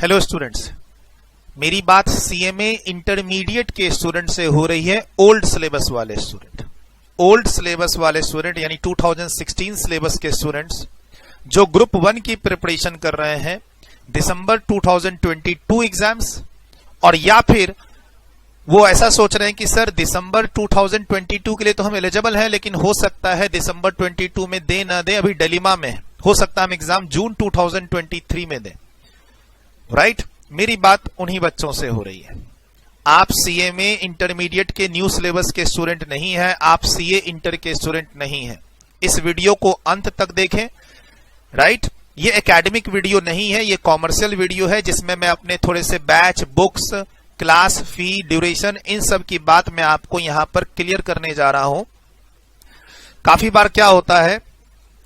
Hello students, मेरी बात CMA intermediate के स्टूडेंट से हो रही है। ओल्ड सिलेबस वाले स्टूडेंट यानी 2016 सिलेबस के स्टूडेंट्स जो ग्रुप 1 की प्रिपरेशन कर रहे हैं दिसंबर 2022 एग्जाम्स, और या फिर वो ऐसा सोच रहे हैं कि सर दिसंबर 2022 के लिए तो हम एलिजिबल हैं, लेकिन हो सकता है दिसंबर 22 में दे ना दे, अभी डिलेमा में है, हो सकता है हम एग्जाम जून 2023 में दें। राइट, मेरी बात उन्हीं बच्चों से हो रही है। आप सीएमए इंटरमीडिएट के न्यू सिलेबस के स्टूडेंट नहीं हैं, आप सीए इंटर के स्टूडेंट नहीं हैं। इस वीडियो को अंत तक देखें। राइट, ये एकेडमिक वीडियो नहीं है, ये कॉमर्शियल वीडियो है जिसमें मैं अपने थोड़े से बैच, बुक्स, क्लास फी, ड्यूरेशन, इन सब की बात मैं आपको यहां पर क्लियर करने जा रहा हूं। काफी बार क्या होता है,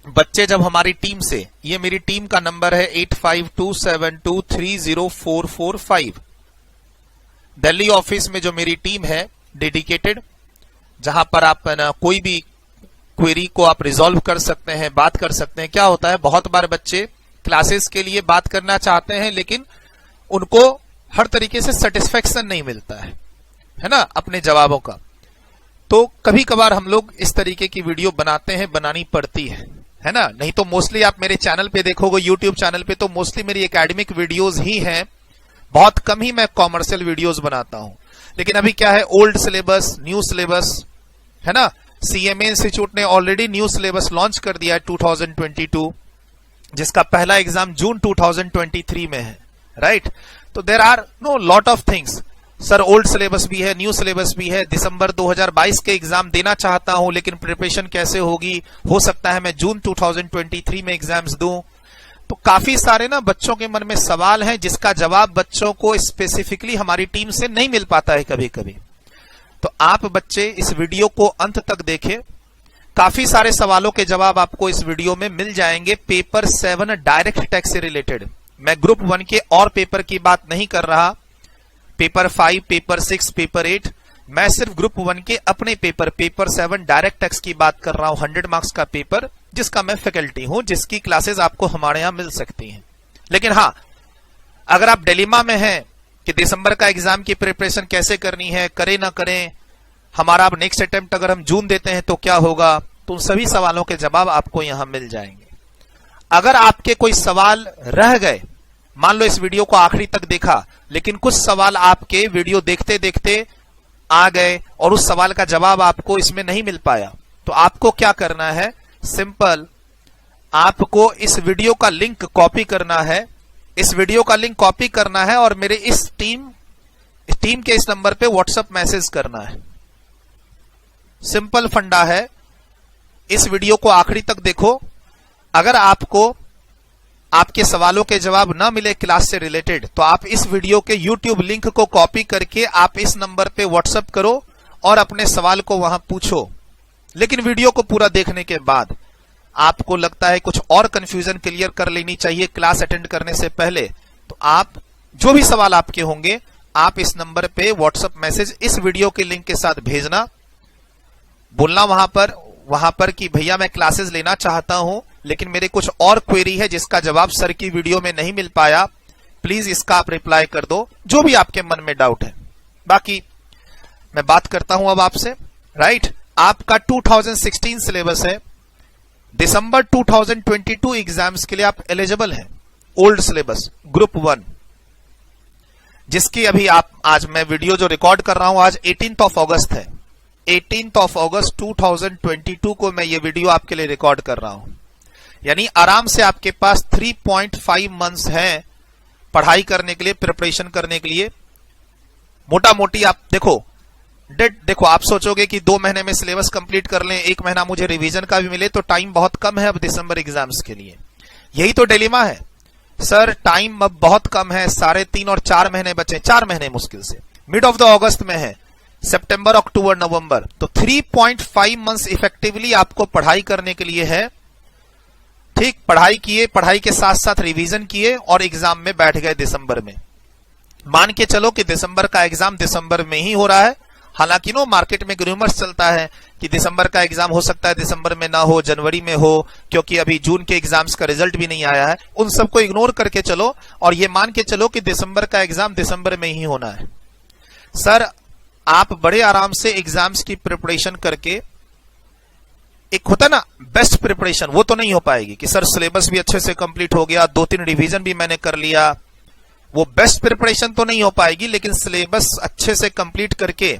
बच्चे जब हमारी टीम से, ये मेरी टीम का नंबर है 8527230445, दिल्ली ऑफिस में जो मेरी टीम है डेडिकेटेड, जहां पर आप कोई भी क्वेरी को आप रिजॉल्व कर सकते हैं, बात कर सकते हैं। क्या होता है, बहुत बार बच्चे क्लासेस के लिए बात करना चाहते हैं लेकिन उनको हर तरीके से सेटिस्फेक्शन नहीं मिलता है ना अपने जवाबों का। तो कभी कभार हम लोग इस तरीके की वीडियो बनाते हैं, बनानी पड़ती है ना। नहीं तो मोस्टली आप मेरे चैनल पे देखोगे, यूट्यूब चैनल पे, तो मोस्टली मेरी एकेडमिक वीडियोस ही हैं, बहुत कम ही मैं कॉमर्शियल वीडियोस बनाता हूं। लेकिन अभी क्या है, ओल्ड सिलेबस, न्यू सिलेबस है ना। सीएमए इंस्टीट्यूट ने ऑलरेडी न्यू सिलेबस लॉन्च कर दिया है 2022, जिसका पहला एग्जाम जून 2023 में है। राइट, तो there are no lot of things. Sir old syllabus भी है, न्यू सिलेबस भी है, दिसंबर 2022 के एग्जाम देना चाहता हूं लेकिन प्रिपरेशन कैसे होगी, हो सकता है मैं जून 2023 में एग्जाम्स दूं। तो काफी सारे ना बच्चों के मन में सवाल हैं जिसका जवाब बच्चों को स्पेसिफिकली हमारी टीम से नहीं मिल पाता है कभी कभी। तो आप बच्चे इस वीडियो को अंत तक देखें, काफी सारे सवालों के जवाब आपको इस वीडियो में मिल जाएंगे। पेपर 7 डायरेक्ट टैक्स से रिलेटेड, मैं ग्रुप 1 के और पेपर की बात नहीं कर रहा, पेपर 5, पेपर 6, पेपर 8, मैं सिर्फ ग्रुप 1 के अपने पेपर 7 डायरेक्ट टैक्स की बात कर रहा हूं। 100 मार्क्स का पेपर जिसका मैं फैकल्टी हूं, जिसकी क्लासेस आपको हमारे यहां मिल सकती हैं। लेकिन हाँ, अगर आप डिलेमा में हैं कि दिसंबर का एग्जाम की प्रिपरेशन कैसे करनी है, करें ना करें, हमारा अब नेक्स्ट अटेम्प्ट अगर हम जून देते हैं तो क्या होगा, तो उन सभी सवालों के जवाब आपको यहां मिल जाएंगे। अगर आपके कोई सवाल रह गए, मान लो इस वीडियो को आखिरी तक देखा लेकिन कुछ सवाल आपके वीडियो देखते देखते आ गए और उस सवाल का जवाब आपको इसमें नहीं मिल पाया, तो आपको क्या करना है, सिंपल, आपको इस वीडियो का लिंक कॉपी करना है, इस वीडियो का लिंक कॉपी करना है और मेरे इस टीम के इस नंबर पे व्हाट्सएप मैसेज करना है। सिंपल फंडा है, इस वीडियो को आखिरी तक देखो। अगर आपको आपके सवालों के जवाब ना मिले क्लास से रिलेटेड, तो आप इस वीडियो के यूट्यूब लिंक को कॉपी करके आप इस नंबर पे व्हाट्सएप करो और अपने सवाल को वहां पूछो। लेकिन वीडियो को पूरा देखने के बाद आपको लगता है कुछ और कंफ्यूजन क्लियर कर लेनी चाहिए क्लास अटेंड करने से पहले, तो आप जो भी सवाल आपके होंगे आप इस नंबर पे व्हाट्सएप मैसेज इस वीडियो के लिंक के साथ भेजना, बोलना वहां पर कि भैया मैं क्लासेस लेना चाहता हूं लेकिन मेरे कुछ और क्वेरी है जिसका जवाब सर की वीडियो में नहीं मिल पाया, प्लीज इसका आप रिप्लाई कर दो, जो भी आपके मन में डाउट है। बाकी मैं बात करता हूं अब आपसे। राइट, आपका 2016 सिलेबस है, दिसंबर 2022 एग्जाम्स के लिए आप एलिजिबल हैं। ओल्ड सिलेबस ग्रुप 1, जिसकी अभी आप, आज मैं वीडियो जो रिकॉर्ड कर रहा हूं, आज 18 अगस्त है, 18 अगस्त 2022 को मैं ये वीडियो आपके लिए रिकॉर्ड कर रहा हूं। यानी आराम से आपके पास 3.5 मंथ्स हैं पढ़ाई करने के लिए, प्रिपरेशन करने के लिए। मोटा मोटी आप देखो, आप सोचोगे कि 2 महीने में सिलेबस कंप्लीट कर लें, 1 महीना मुझे रिवीजन का भी मिले, तो टाइम बहुत कम है अब दिसंबर एग्जाम्स के लिए। यही तो डिलेमा है, सर टाइम अब बहुत कम है, 3.5 और 4 महीने बचे, 4 महीने मुश्किल से, मिड ऑफ द अगस्त में है, सितंबर, अक्टूबर, नवंबर, तो 3.5 मंथ्स इफेक्टिवली आपको पढ़ाई करने के लिए है। ठीक, पढ़ाई किए, पढ़ाई के साथ साथ रिवीजन किए और एग्जाम में बैठ गए दिसंबर में। मान के चलो कि दिसंबर का एग्जाम दिसंबर में ही हो रहा है, हालांकि नो मार्केट में रूमर्स चलता है कि दिसंबर का एग्जाम हो सकता है दिसंबर में ना हो, जनवरी में हो, क्योंकि अभी जून के एग्जाम्स का रिजल्ट भी नहीं आया है। उन सबको इग्नोर करके चलो और ये मान के चलो कि दिसंबर का एग्जाम दिसंबर में ही होना है। सर आप बड़े आराम से एग्जाम्स की प्रिपरेशन करके, एक होता ना बेस्ट प्रिपरेशन, वो तो नहीं हो पाएगी कि सर सिलेबस भी अच्छे से कंप्लीट हो गया, 2-3 रिवीजन भी मैंने कर लिया, वो बेस्ट प्रिपरेशन तो नहीं हो पाएगी। लेकिन सिलेबस अच्छे से कंप्लीट करके,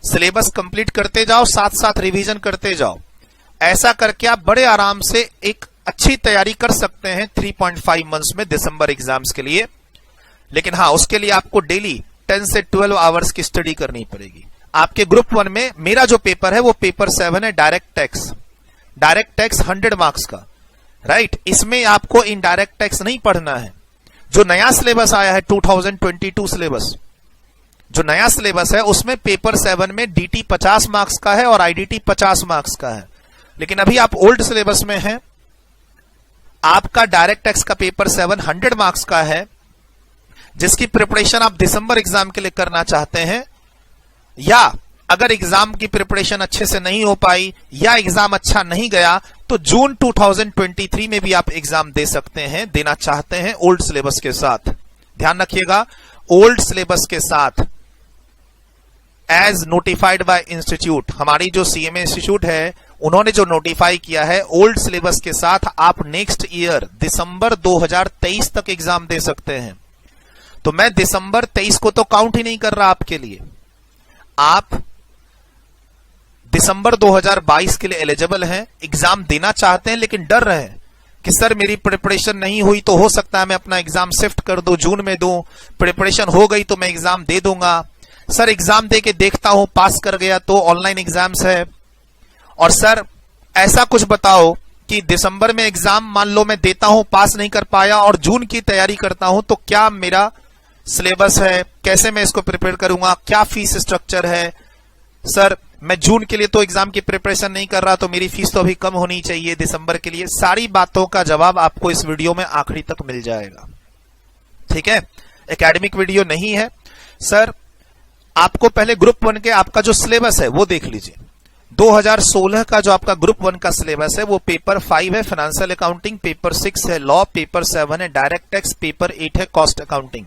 सिलेबस कंप्लीट करते जाओ, साथ साथ रिवीजन करते जाओ। ऐसा करके आप बड़े आराम से एक अच्छी तैयारी कर सकते हैं 3.5 मंथ्स में दिसंबर एग्जाम्स के लिए। लेकिन हाँ, उसके लिए आपको डेली 10 से 12 आवर्स की स्टडी करनी पड़ेगी। आपके ग्रुप 1 में मेरा जो पेपर है वो पेपर 7 है, direct tax. Direct tax 100 marks का, राइट। इसमें आपको इनडायरेक्ट टैक्स नहीं पढ़ना है। जो नया सिलेबस आया है 2022 सिलेबस, जो नया सिलेबस है उसमें पेपर 7 में डीटी 50 मार्क्स का है और आईडीटी 50 मार्क्स का है। लेकिन अभी आप ओल्ड सिलेबस में हैं, आपका डायरेक्ट टैक्स का पेपर 7 100 मार्क्स का है, जिसकी प्रिपरेशन आप दिसंबर एग्जाम के लिए करना चाहते हैं। या अगर एग्जाम की प्रिपरेशन अच्छे से नहीं हो पाई या एग्जाम अच्छा नहीं गया तो जून 2023 में भी आप एग्जाम दे सकते हैं, देना चाहते हैं ओल्ड सिलेबस के साथ। ध्यान रखिएगा, ओल्ड सिलेबस के साथ, एज नोटिफाइड बाय इंस्टीट्यूट। हमारी जो सीएमए इंस्टीट्यूट है उन्होंने जो नोटिफाई किया है, ओल्ड सिलेबस के साथ आप नेक्स्ट ईयर दिसंबर 2023 तक एग्जाम दे सकते हैं। तो मैं दिसंबर 23 को तो काउंट ही नहीं कर रहा आपके लिए। आप दिसंबर 2022 के लिए एलिजिबल हैं, एग्जाम देना चाहते हैं, लेकिन डर रहे हैं कि सर मेरी प्रिपरेशन नहीं हुई तो हो सकता है मैं अपना एग्जाम शिफ्ट कर दूं, जून में दूं, प्रिपरेशन हो गई तो मैं एग्जाम दे दूंगा। सर एग्जाम दे के देखता हूं, पास कर गया तो ऑनलाइन एग्जाम्स है। और सर ऐसा कुछ बताओ कि दिसंबर में एग्जाम मान लो मैं देता हूं, पास नहीं कर पाया और जून की तैयारी करता हूं, तो क्या मेरा सिलेबस है, कैसे मैं इसको प्रिपेयर करूंगा, क्या फीस स्ट्रक्चर है। सर मैं जून के लिए तो एग्जाम की प्रिपरेशन नहीं कर रहा, तो मेरी फीस तो अभी कम होनी चाहिए दिसंबर के लिए। सारी बातों का जवाब आपको इस वीडियो में आखिरी तक मिल जाएगा, ठीक है। एकेडमिक वीडियो नहीं है। सर आपको पहले ग्रुप 1 के आपका जो सिलेबस है वो देख लीजिए। 2016 का जो आपका ग्रुप 1 का सिलेबस है वो पेपर 5 है फाइनेंशियल अकाउंटिंग, पेपर 6 है लॉ, पेपर 7 है डायरेक्ट टैक्स, पेपर 8 है कॉस्ट अकाउंटिंग।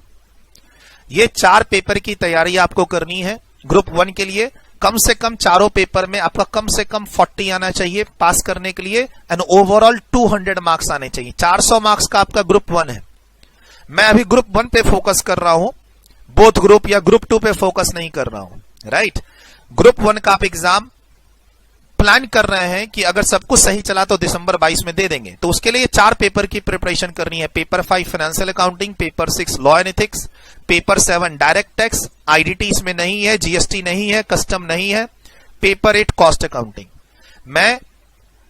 ये 4 पेपर की तैयारी आपको करनी है ग्रुप 1 के लिए। कम से कम चारों पेपर में आपका कम से कम 40 आना चाहिए पास करने के लिए, एंड ओवरऑल 200 मार्क्स आने चाहिए। 400 मार्क्स का आपका ग्रुप 1 है। मैं अभी ग्रुप 1 पे फोकस कर रहा हूं, बोथ ग्रुप या ग्रुप 2 पे फोकस नहीं कर रहा हूं, राइट। ग्रुप 1 का आप एग्जाम प्लान कर रहे हैं कि अगर सब कुछ सही चला तो दिसंबर 22 में दे देंगे, तो उसके लिए 4 पेपर की प्रिपरेशन करनी है। Paper 5 financial accounting, paper 6 law and ethics, paper 7 direct tax, IDT इसमें नहीं है, जीएसटी नहीं है, कस्टम नहीं है, पेपर 8 कॉस्ट अकाउंटिंग। मैं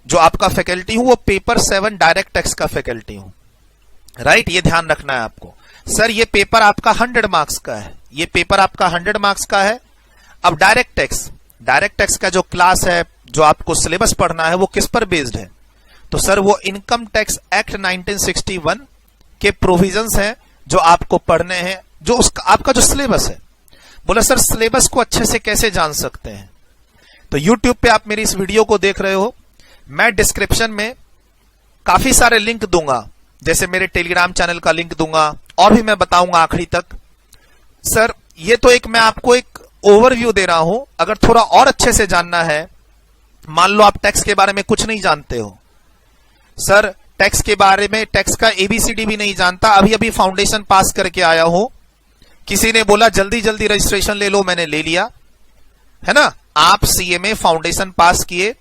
जो आपका फैकल्टी हूं वो पेपर 7 डायरेक्ट टैक्स का फैकल्टी हूं, राइट। ये ध्यान रखना है आपको। सर ये पेपर आपका 100 मार्क्स का है, ये पेपर आपका 100 मार्क्स का है। अब डायरेक्ट टैक्स का जो क्लास है, जो आपको सिलेबस पढ़ना है वो किस पर बेस्ड है? तो सर वो इनकम टैक्स एक्ट 1961 के प्रोविजंस हैं जो आपको पढ़ने हैं, जो उसका आपका जो सिलेबस है। बोला सर सिलेबस को अच्छे से कैसे जान सकते हैं? तो YouTube पे आप मेरी इस वीडियो को देख रहे हो, मैं डिस्क्रिप्शन में काफी सारे लिंक दूंगा, जैसे मेरे टेलीग्राम चैनल का लिंक दूंगा और भी मैं बताऊंगा आखिरी तक। सर ये तो एक मैं आपको एक ओवरव्यू दे रहा हूं, अगर थोड़ा और अच्छे से जानना है, मान लो आप टैक्स के बारे में कुछ नहीं जानते हो, सर टैक्स के बारे में, टैक्स का एबीसीडी भी नहीं जानता, अभी अभी फाउंडेशन पास करके आया हूं, किसी ने बोला जल्दी जल्दी रजिस्ट्रेशन ले लो, मैंने ले लिया, है ना। आप सीएमए फाउंडेशन पास किए,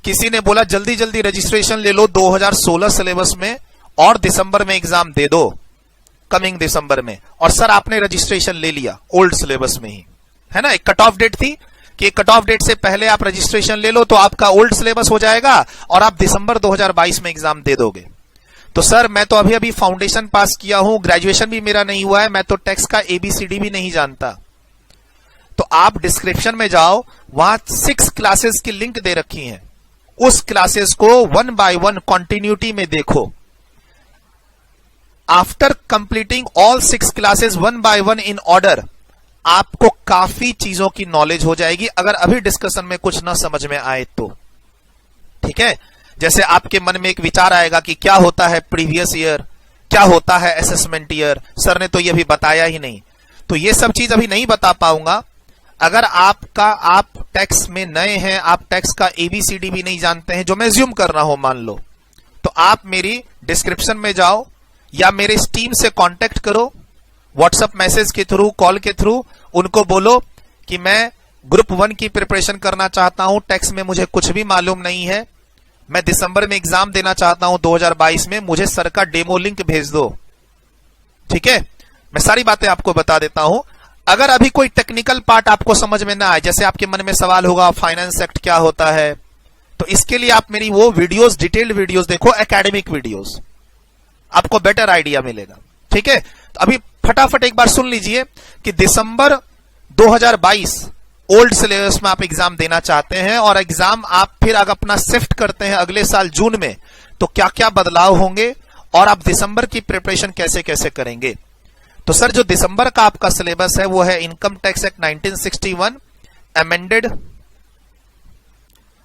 किसी ने बोला जल्दी जल्दी रजिस्ट्रेशन ले लो 2016 सिलेबस में और दिसंबर में एग्जाम दे दो, कमिंग दिसंबर में, और सर आपने रजिस्ट्रेशन ले लिया ओल्ड सिलेबस में ही, है ना। एक कट ऑफ डेट थी कि कट ऑफ डेट से पहले आप रजिस्ट्रेशन ले लो तो आपका ओल्ड सिलेबस हो जाएगा और आप दिसंबर 2022 में एग्जाम दे दोगे। तो सर मैं तो अभी अभी फाउंडेशन पास किया हूं, ग्रेजुएशन भी मेरा नहीं हुआ है, मैं तो टैक्स का एबीसीडी भी नहीं जानता। तो आप डिस्क्रिप्शन में जाओ, वहां 6 क्लासेस की लिंक दे रखी हैं, उस क्लासेस को 1 by 1 कंटिन्यूटी में देखो। After completing all 6 classes 1 by 1 in order, आपको काफी चीजों की नॉलेज हो जाएगी अगर अभी डिस्कशन में कुछ ना समझ में आए तो। ठीक है, जैसे आपके मन में एक विचार आएगा कि क्या होता है प्रीवियस ईयर, क्या होता है असेसमेंट ईयर, सर ने तो ये भी बताया ही नहीं। तो ये सब चीज अभी नहीं बता पाऊंगा। अगर आप टैक्स में नए हैं, आप टैक्स का एबीसीडी भी नहीं जानते हैं, जो मैं ज्यूम कर रहा हूं मान लो, तो आप मेरी डिस्क्रिप्शन में जाओ या मेरे इस टीम से कांटेक्ट करो, व्हाट्सएप मैसेज के थ्रू, कॉल के थ्रू, उनको बोलो कि मैं ग्रुप 1 की प्रिपरेशन करना चाहता हूं, टैक्स में मुझे कुछ भी मालूम नहीं है, मैं दिसंबर में एग्जाम देना चाहता हूं 2022 में, मुझे सर का डेमो लिंक भेज दो। ठीक है, मैं सारी बातें आपको बता देता हूं। अगर अभी कोई टेक्निकल पार्ट आपको समझ में ना आए, जैसे आपके मन में सवाल होगा फाइनेंस एक्ट क्या होता है, तो इसके लिए आप मेरी वो वीडियोस, डिटेल्ड वीडियोस देखो, एकेडमिक वीडियोस, आपको बेटर आइडिया मिलेगा। ठीक है, तो अभी फटाफट एक बार सुन लीजिए कि दिसंबर 2022 ओल्ड सिलेबस में आप एग्जाम देना चाहते हैं और एग्जाम आप फिर अगर अपना शिफ्ट करते हैं अगले साल जून में, तो क्या क्या बदलाव होंगे और आप दिसंबर की प्रिपरेशन कैसे कैसे करेंगे। तो सर जो दिसंबर का आपका सिलेबस है वो है इनकम टैक्स एक्ट 1961 अमेंडेड।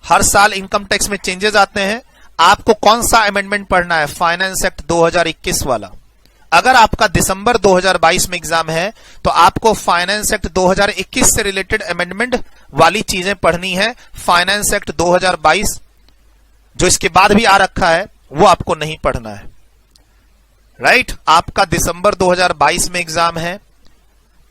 हर साल इनकम टैक्स में चेंजेस आते हैं। आपको कौन सा अमेंडमेंट पढ़ना है? फाइनेंस एक्ट 2021 वाला। अगर आपका दिसंबर 2022 में एग्जाम है तो आपको फाइनेंस एक्ट 2021 से रिलेटेड अमेंडमेंट वाली चीजें पढ़नी है। फाइनेंस एक्ट 2022 जो इसके बाद भी आ रखा है वो आपको नहीं पढ़ना है। राइट, आपका दिसंबर 2022 में एग्जाम है।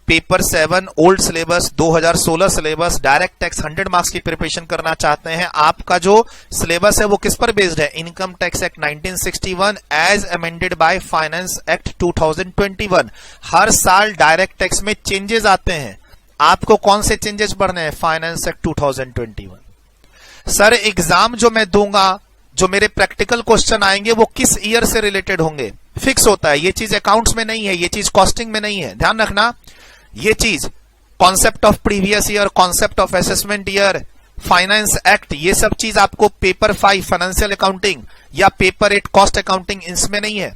Paper 7 old syllabus 2016 syllabus, direct tax 100 marks की प्रिपरेशन करना चाहते हैं। आपका जो सिलेबस है वो किस पर बेस्ड है? Income tax act 1961 as amended by finance act 2021। हर साल डायरेक्ट टैक्स में चेंजेस आते हैं। आपको कौन से चेंजेस पढ़ने हैं? Finance act 2021। सर एग्जाम जो मैं दूंगा, जो मेरे प्रैक्टिकल क्वेश्चन आएंगे वो किस ईयर से रिलेटेड होंगे? फिक्स होता है, ये चीज अकाउंट्स में नहीं है, ये चीज कॉस्टिंग में नहीं है, ध्यान रखना। ये चीज concept of previous year, concept of assessment year, finance act, ये सब चीज आपको पेपर 5 फाइनेंशियल अकाउंटिंग या पेपर 8 कॉस्ट अकाउंटिंग इसमें नहीं है।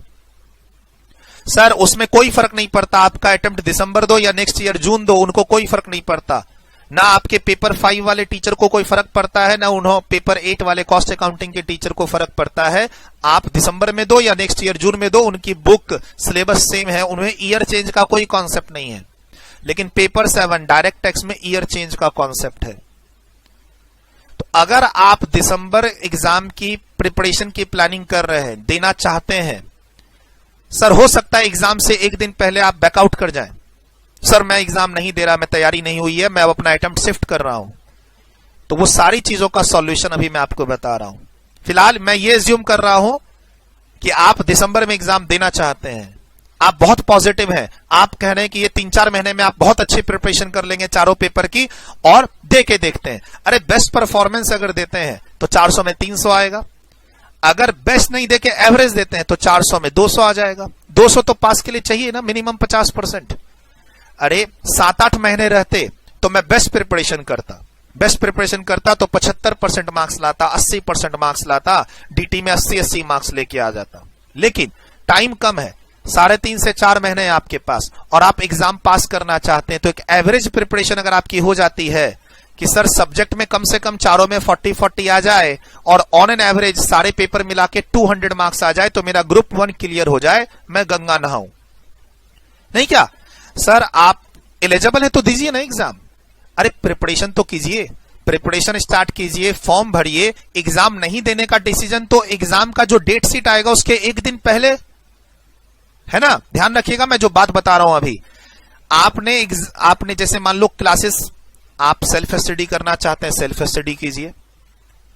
सर उसमें कोई फर्क नहीं पड़ता, आपका अटेम्प्ट दिसंबर दो या नेक्स्ट ईयर जून दो, उनको कोई फर्क नहीं पड़ता। ना आपके पेपर 5 वाले टीचर को कोई फर्क पड़ता है, ना उन्होंने पेपर 8 वाले कॉस्ट अकाउंटिंग के टीचर को फर्क पड़ता है। आप दिसंबर में दो या नेक्स्ट ईयर जून में दो, उनकी बुक सिलेबस सेम है, उन्हें ईयर चेंज का कोई कॉन्सेप्ट नहीं है। लेकिन पेपर 7 डायरेक्ट टैक्स में ईयर चेंज का कॉन्सेप्ट है। तो अगर आप दिसंबर एग्जाम की प्रिपरेशन की प्लानिंग कर रहे हैं, देना चाहते हैं, सर हो सकता है एग्जाम से एक दिन पहले आप बैकआउट कर जाएं, सर मैं एग्जाम नहीं दे रहा, मैं तैयारी नहीं हुई है, मैं अब अपना अटेम्प्ट शिफ्ट कर रहा हूं, तो वो सारी चीजों का सॉल्यूशन अभी मैं आपको बता रहा हूं। फिलहाल मैं ये एज्यूम कर रहा हूं कि आप दिसंबर में एग्जाम देना चाहते हैं, आप बहुत पॉजिटिव हैं, आप कह रहे हैं कि ये 3-4 महीने में आप बहुत अच्छी प्रिपरेशन कर लेंगे चारों पेपर की और दे के देखते हैं। अरे बेस्ट परफॉर्मेंस अगर देते हैं तो 400 में 300 आएगा, अगर बेस्ट नहीं देके एवरेज देते हैं तो 400 में 200 आ जाएगा। 200 तो पास के लिए चाहिए ना, मिनिमम 50%। अरे 7-8 महीने रहते तो मैं बेस्ट प्रिपरेशन करता तो 75% मार्क्स लाता, 80% मार्क्स लाता, डीटी में 80-80 मार्क्स लेके आ जाता। लेकिन टाइम कम है, 3.5 से 4 महीने हैं आपके पास और आप एग्जाम पास करना चाहते हैं, तो एक एवरेज प्रिपरेशन अगर आपकी हो जाती है कि सर सब्जेक्ट में कम से कम चारों में 40-40 आ जाए और ऑन एन एवरेज सारे पेपर मिला के 200 मार्क्स आ जाए, तो मेरा ग्रुप 1 क्लियर हो जाए, मैं गंगा नहाऊं। नहीं क्या सर आप एलिजिबल है तो दीजिए ना एग्जाम। अरे प्रिपरेशन तो कीजिए, प्रिपरेशन स्टार्ट कीजिए, फॉर्म भरिए। एग्जाम नहीं देने का डिसीजन तो एग्जाम का जो डेट शीट आएगा उसके एक दिन पहले है ना। ध्यान रखिएगा मैं जो बात बता रहा हूं अभी। आपने जैसे मान लो क्लासेस, आप सेल्फ स्टडी करना चाहते हैं, सेल्फ स्टडी कीजिए।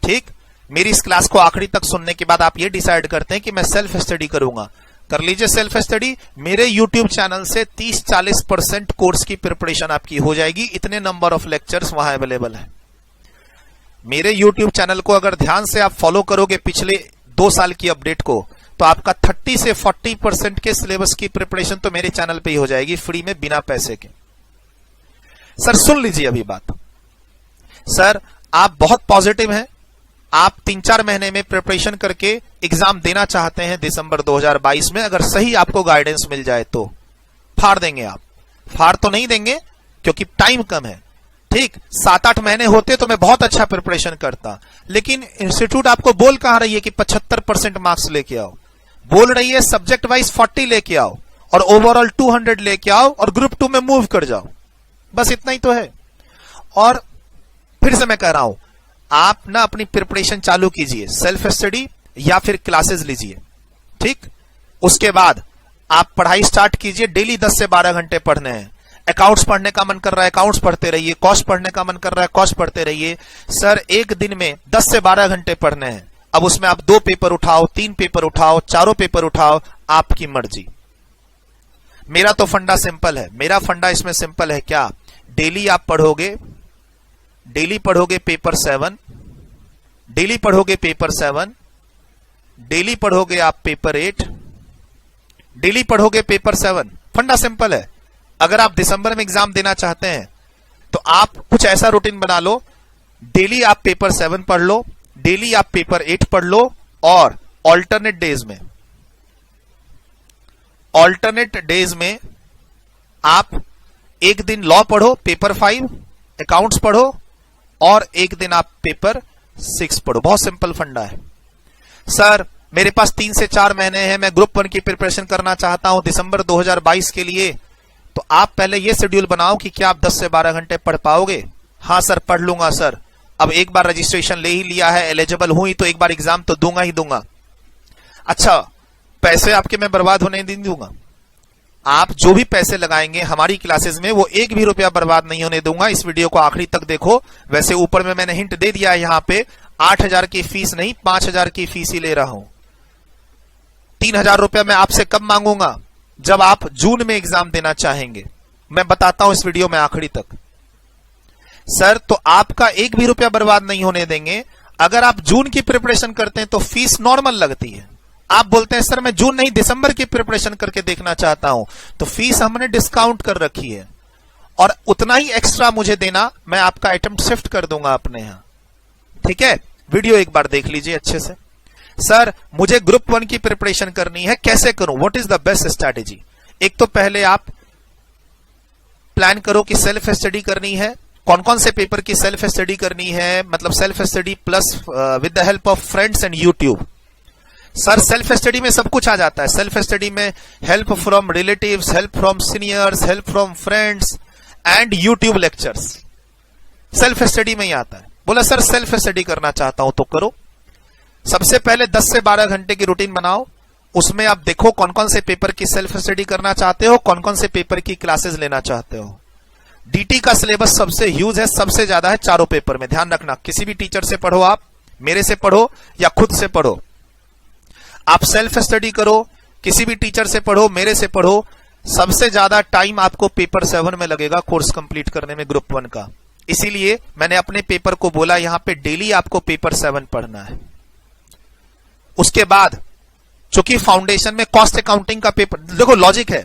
ठीक, मेरी इस क्लास को आखिरी तक सुनने के बाद आप ये डिसाइड करते हैं कि मैं सेल्फ स्टडी करूंगा, कर लीजिए सेल्फ स्टडी। मेरे YouTube चैनल से 30-40% कोर्स की प्रिपरेशन आपकी हो जाएगी, इतने नंबर ऑफ लेक्चर्स वहां अवेलेबल है। मेरे YouTube चैनल को अगर ध्यान से आप फॉलो करोगे पिछले 2 साल की अपडेट को, तो आपका 30 से 40% के सिलेबस की प्रिपरेशन तो मेरे चैनल पे ही हो जाएगी, फ्री में, बिना पैसे के। सर सुन लीजिए अभी बात। सर आप बहुत पॉजिटिव हैं, आप 3-4 महीने में प्रिपरेशन करके एग्जाम देना चाहते हैं दिसंबर 2022 में। अगर सही आपको गाइडेंस मिल जाए तो फाड़ देंगे आप, फाड़ तो नहीं देंगे, क्योंकि टाइम कम है। ठीक, 7-8 महीने होते तो मैं बहुत अच्छा प्रिपरेशन करता, लेकिन इंस्टीट्यूट आपको बोल कहां रही है कि 75% मार्क्स लेके आओ, बोल रही है सब्जेक्ट वाइज 40 लेके आओ और ओवरऑल 200 लेके आओ और ग्रुप 2 में मूव कर जाओ, बस इतना ही तो है। और फिर से मैं कह रहा हूं, आप ना अपनी प्रिपरेशन चालू कीजिए, सेल्फ स्टडी या फिर क्लासेस लीजिए। ठीक, उसके बाद आप पढ़ाई स्टार्ट कीजिए। डेली 10 से 12 घंटे पढ़ने हैं। अकाउंट्स पढ़ने का मन कर रहा है, अकाउंट्स पढ़ते रहिए। कॉस्ट पढ़ने का मन कर रहा है, कॉस्ट पढ़ते रहिए। सर, एक दिन में 10 से 12 घंटे पढ़ने हैं। अब उसमें आप 2 पेपर उठाओ, 3 पेपर उठाओ, 4 पेपर उठाओ, आपकी मर्जी। मेरा तो फंडा सिंपल है। मेरा फंडा इसमें सिंपल है क्या? डेली आप पढ़ोगे, डेली पढ़ोगे पेपर 7, डेली पढ़ोगे पेपर 7, डेली पढ़ोगे आप पेपर 8, डेली पढ़ोगे पेपर 7। फंडा सिंपल है। अगर आप दिसंबर में एग्जाम देना चाहते हैं तो आप कुछ ऐसा रूटीन बना लो, डेली आप पेपर 7 पढ़ लो, डेली आप पेपर 8 पढ़ लो, और ऑल्टरनेट डेज में आप एक दिन लॉ पढ़ो, पेपर 5, अकाउंट्स पढ़ो, और एक दिन आप पेपर 6 पढ़ो। बहुत सिंपल फंडा है। सर, मेरे पास 3 से 4 महीने हैं, मैं ग्रुप 1 की प्रिपरेशन करना चाहता हूं दिसंबर 2022 के लिए, तो आप पहले यह शेड्यूल बनाओ कि क्या आप 10 से 12 घंटे पढ़ पाओगे? हाँ सर, पढ़ लूंगा सर। अब एक बार रजिस्ट्रेशन ले ही लिया है, एलिजिबल हुई, तो एक बार एग्जाम तो दूंगा ही दूंगा। अच्छा, पैसे आपके मैं बर्बाद होने नहीं दूंगा। आप जो भी पैसे लगाएंगे हमारी क्लासेस में, वो एक भी रुपया बर्बाद नहीं होने दूंगा। इस वीडियो को आखिरी तक देखो। वैसे ऊपर में मैंने हिंट दे दिया है, यहां पे 8,000 की फीस नहीं, 5,000 की फीस ही ले रहा हूं। 3,000 रुपया मैं आपसे कब मांगूंगा? जब आप जून में एग्जाम देना चाहेंगे। मैं बताता हूं इस वीडियो में आखिरी तक। सर, तो आपका एक भी रुपया बर्बाद नहीं होने देंगे। अगर आप जून की प्रिपरेशन करते हैं तो फीस नॉर्मल लगती है। आप बोलते हैं सर मैं जून नहीं दिसंबर की प्रिपरेशन करके देखना चाहता हूं, तो फीस हमने डिस्काउंट कर रखी है, और उतना ही एक्स्ट्रा मुझे देना, मैं आपका आइटम शिफ्ट कर दूंगा अपने यहां। ठीक है, वीडियो एक बार देख लीजिए अच्छे से। सर, मुझे ग्रुप 1 की प्रिपरेशन करनी है, कैसे करूं? What is the best strategy? एक तो पहले आप प्लान करो कि सेल्फ स्टडी करनी है। कौन कौन से पेपर की सेल्फ स्टडी करनी है? मतलब self study plus with the help of friends and YouTube. Sir, self study में सब कुछ आ जाता है। सेल्फ स्टडी में help from relatives, help from seniors, help from friends and YouTube lectures, self study में ही आता है। बोला सर सेल्फ स्टडी करना चाहता हूं, तो करो। सबसे पहले 10 से 12 घंटे की रूटीन बनाओ। उसमें आप देखो कौन कौन से पेपर की सेल्फ स्टडी करना चाहते हो, कौन कौन से पेपर की क्लासेस लेना चाहते हो। डीटी का सिलेबस सबसे ह्यूज है, सबसे ज्यादा है चारों पेपर में। ध्यान रखना, किसी भी टीचर से पढ़ो, आप मेरे से पढ़ो या खुद से पढ़ो, आप सेल्फ स्टडी करो, किसी भी टीचर से पढ़ो, मेरे से पढ़ो, सबसे ज्यादा टाइम आपको पेपर 7 में लगेगा कोर्स कंप्लीट करने में ग्रुप 1 का। इसीलिए मैंने अपने पेपर को बोला यहां पे डेली आपको पेपर 7 पढ़ना है। उसके बाद चूंकि फाउंडेशन में कॉस्ट अकाउंटिंग का पेपर, देखो लॉजिक है,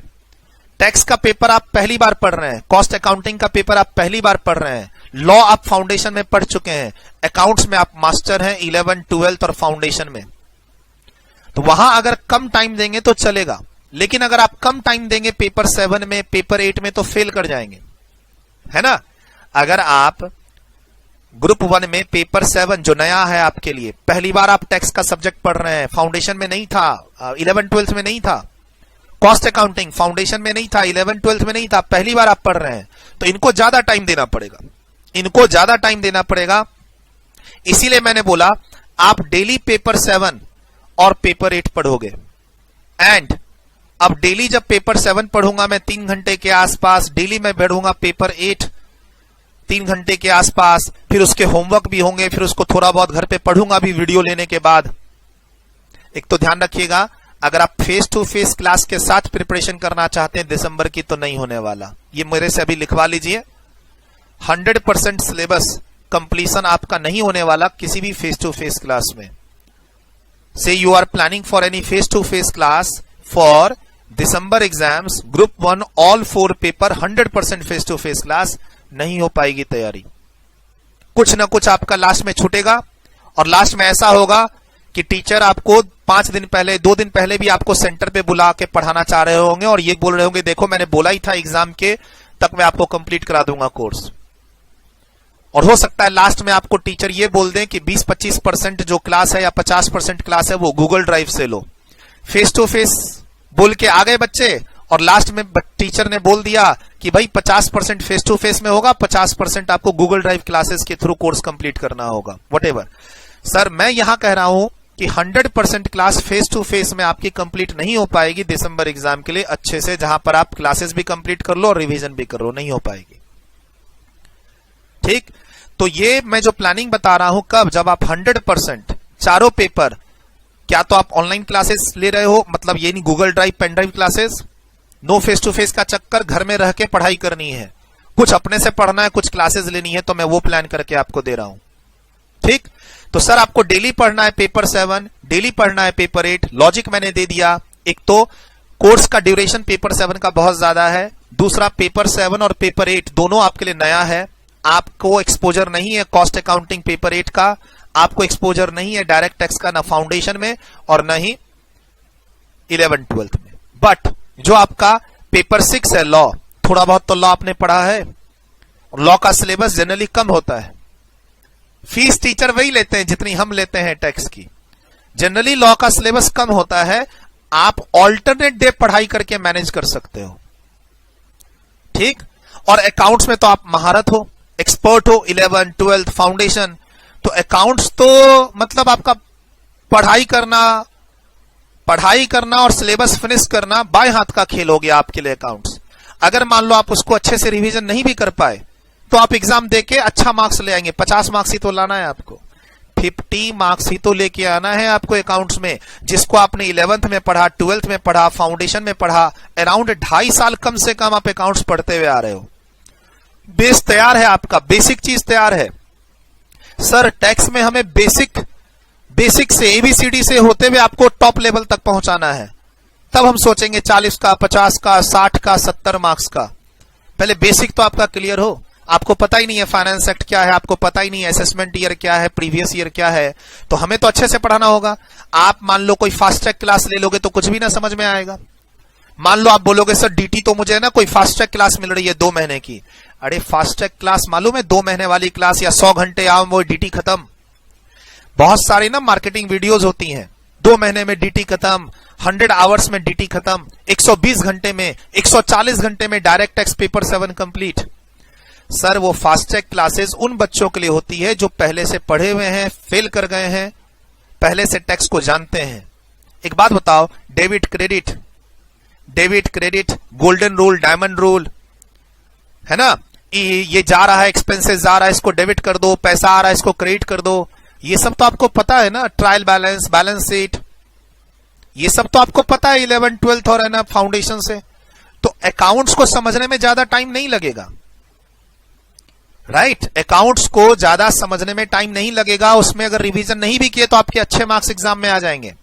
टैक्स का पेपर आप पहली बार पढ़ रहे हैं, कॉस्ट अकाउंटिंग का पेपर आप पहली बार पढ़ रहे हैं, लॉ आप फाउंडेशन में पढ़ चुके हैं, अकाउंट्स में आप मास्टर हैं 11, 12 और फाउंडेशन में, तो वहां अगर कम टाइम देंगे तो चलेगा। लेकिन अगर आप कम टाइम देंगे पेपर 7 में, पेपर 8 में, तो फेल कर जाएंगे, है ना। अगर आप ग्रुप 1 में पेपर 7 जो नया है आपके लिए, पहली बार आप टैक्स का सब्जेक्ट पढ़ रहे हैं, फाउंडेशन में नहीं था, 11, 12 में नहीं था, कॉस्ट अकाउंटिंग फाउंडेशन में नहीं था, 11, 12 में नहीं था, पहली बार आप पढ़ रहे हैं, तो इनको ज्यादा टाइम देना पड़ेगा, इनको ज्यादा टाइम देना पड़ेगा। इसीलिए मैंने बोला आप डेली पेपर 7 और पेपर 8 पढ़ोगे। एंड अब डेली जब पेपर 7 पढ़ूंगा मैं 3 घंटे के आसपास, डेली मैं पढ़ूंगा पेपर 8 3 घंटे के आसपास, फिर उसके होमवर्क भी होंगे, फिर उसको थोड़ा बहुत घर पे पढ़ूंगा भी वीडियो लेने के बाद। एक तो ध्यान रखिएगा, अगर आप फेस टू फेस क्लास के साथ प्रिपरेशन करना चाहते हैं दिसंबर की, तो नहीं होने वाला। ये मेरे से अभी लिखवा लीजिए, 100% सिलेबस कंप्लीशन आपका नहीं होने वाला किसी भी फेस टू फेस क्लास में। Say you are planning for any face to face class for December exams group 1 all 4 paper 100% face to face class नहीं हो पाएगी तैयारी। कुछ ना कुछ आपका लास्ट में छूटेगा, और लास्ट में ऐसा होगा कि टीचर आपको 5 दिन पहले, 2 दिन पहले भी आपको सेंटर पे बुला के पढ़ाना चाह रहे होंगे, और ये बोल रहे होंगे देखो मैंने बोला ही था एग्जाम के तक मैं आपको कंप्लीट करा दूंगा कोर्स। और हो सकता है लास्ट में आपको टीचर ये बोल दें कि 20-25% जो क्लास है या 50% क्लास है वो गूगल ड्राइव से लो। फेस टू फेस बोल के आ गए बच्चे और लास्ट में टीचर ने बोल दिया कि भाई 50% फेस टू फेस में होगा, 50% आपको गूगल ड्राइव क्लासेस के थ्रू कोर्स कंप्लीट करना होगा, व्हाटएवर। सर मैं यहां कह रहा हूं कि 100% क्लास फेस टू फेस में आपकी कंप्लीट नहीं हो पाएगी दिसंबर एग्जाम के लिए अच्छे से, जहां पर आप क्लासेस भी कंप्लीट कर लो और रिवीजन भी कर लो, नहीं हो पाएगी। ठीक, तो ये मैं जो प्लानिंग बता रहा हूं, कब, जब आप 100% चारों पेपर, क्या तो आप ऑनलाइन क्लासेस ले रहे हो, मतलब ये नहीं Google drive pen drive classes, no face to face का चक्कर, घर में रह के पढ़ाई करनी है, कुछ अपने से पढ़ना है, कुछ क्लासेस लेनी है, तो मैं वो प्लान करके आपको दे रहा हूं। ठीक, तो सर आपको डेली पढ़ना है पेपर 7, डेली पढ़ना है पेपर 8, लॉजिक मैंने दे दिया। एक तो कोर्स का ड्यूरेशन पेपर 7 का बहुत ज्यादा है, दूसरा पेपर 7 और पेपर 8 दोनों आपके लिए नया है, आपको एक्सपोजर नहीं है कॉस्ट अकाउंटिंग पेपर 8 का, आपको एक्सपोजर नहीं है डायरेक्ट टैक्स का, ना फाउंडेशन में और ना ही 11-12 में। बट जो आपका पेपर 6 है लॉ, थोड़ा बहुत तो लॉ आपने पढ़ा है, लॉ का सिलेबस जनरली कम होता है, फीस टीचर वही लेते हैं जितनी हम लेते हैं टैक्स की, जनरली लॉ का सिलेबस कम होता है, आप ऑल्टरनेट डे पढ़ाई करके मैनेज कर सकते हो। ठीक, और अकाउंट्स में तो आप महारत हो, एक्सपर्ट हो, 11, 12 फाउंडेशन, तो अकाउंट्स तो मतलब आपका पढ़ाई करना और सिलेबस फिनिश करना बाएं हाथ का खेल हो गया आपके लिए अकाउंट्स। अगर मान लो आप उसको अच्छे से रिवीजन नहीं भी कर पाए तो आप एग्जाम देके अच्छा मार्क्स ले आएंगे, 50 मार्क्स ही तो लाना है आपको, 50 मार्क्स ही तो लेके आना है आपको अकाउंट्स में, जिसको आपने 11th में पढ़ा, 12th में पढ़ा, फाउंडेशन में पढ़ा, अराउंड 2.5 साल कम से कम आप अकाउंट्स पढ़ते हुए आ रहे हो। बेस तैयार है आपका, बेसिक चीज तैयार है। सर टैक्स में हमें बेसिक से ABCD से होते हुए आपको टॉप लेवल तक पहुंचाना है, तब हम सोचेंगे 40 का, 50 का, 60 का, 70 मार्क्स का। पहले बेसिक तो आपका क्लियर हो, आपको पता ही नहीं है फाइनेंस एक्ट क्या है, आपको पता ही नहीं है असेसमेंट ईयर क्या है, प्रीवियस ईयर क्या है, तो हमें तो अच्छे से पढ़ाना होगा। आप मान लो कोई फास्ट ट्रैक क्लास ले लोगे तो कुछ भी ना समझ में आएगा। मान लो आप बोलोगे सर DT तो मुझे ना कोई फास्ट ट्रैक क्लास मिल रही है 2 महीने की, अरे फास्ट ट्रैक क्लास मालूम है 2 महीने वाली क्लास या 100 घंटे आओ वो DT खत्म। बहुत सारी ना मार्केटिंग वीडियोस होती हैं, 2 महीने में DT खत्म, 100 आवर्स में DT खत्म, 120 घंटे में, 140 घंटे में direct tax paper 7 complete. Sir वो फास्ट ट्रैक क्लासेस उन बच्चों के लिए होती है जो पहले से पढ़े हुए हैं, फेल कर गए हैं, पहले से टैक्स को जानते हैं। एक बात बताओ, debit credit, golden rule, diamond rule है ना, ये जा रहा है, एक्सपेंसेस जा रहा है, इसको डेबिट कर दो, पैसा आ रहा है इसको क्रेडिट कर दो, ये सब तो आपको पता है ना, ट्रायल बैलेंस, बैलेंस शीट, ये सब तो आपको पता है 11, 12 और है ना फाउंडेशन से। तो अकाउंट्स को समझने में ज्यादा टाइम नहीं लगेगा, राइट, अकाउंट्स को ज्यादा समझने में टाइम नहीं लगेगा, उसमें अगर रिवीजन नहीं भी किए तो आपके अच्छे मार्क्स एग्जाम में आ जाएंगे।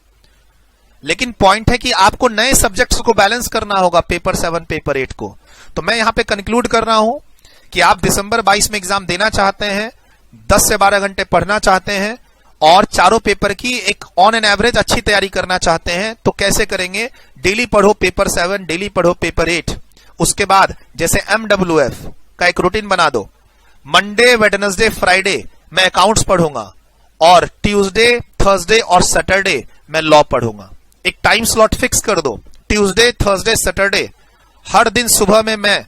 लेकिन पॉइंट है कि आपको नए सब्जेक्ट्स को बैलेंस करना होगा पेपर 7 पेपर 8 को। तो मैं यहां पे कंक्लूड कर रहा हूं कि आप दिसंबर 22 में एग्जाम देना चाहते हैं, 10 से 12 घंटे पढ़ना चाहते हैं और चारों पेपर की एक ऑन एन एवरेज अच्छी तैयारी करना चाहते हैं, तो कैसे करेंगे, डेली पढ़ो पेपर 7, डेली पढ़ो पेपर 8, उसके बाद जैसे MWF का एक रूटीन बना दो, मंडे, वेडनेसडे, फ्राइडे मैं अकाउंट्स पढ़ूंगा और ट्यूसडे, थर्सडे और सैटरडे मैं लॉ पढ़ूंगा। एक टाइम स्लॉट फिक्स कर दो, ट्यूसडे, थर्सडे, सैटरडे, हर दिन सुबह में मैं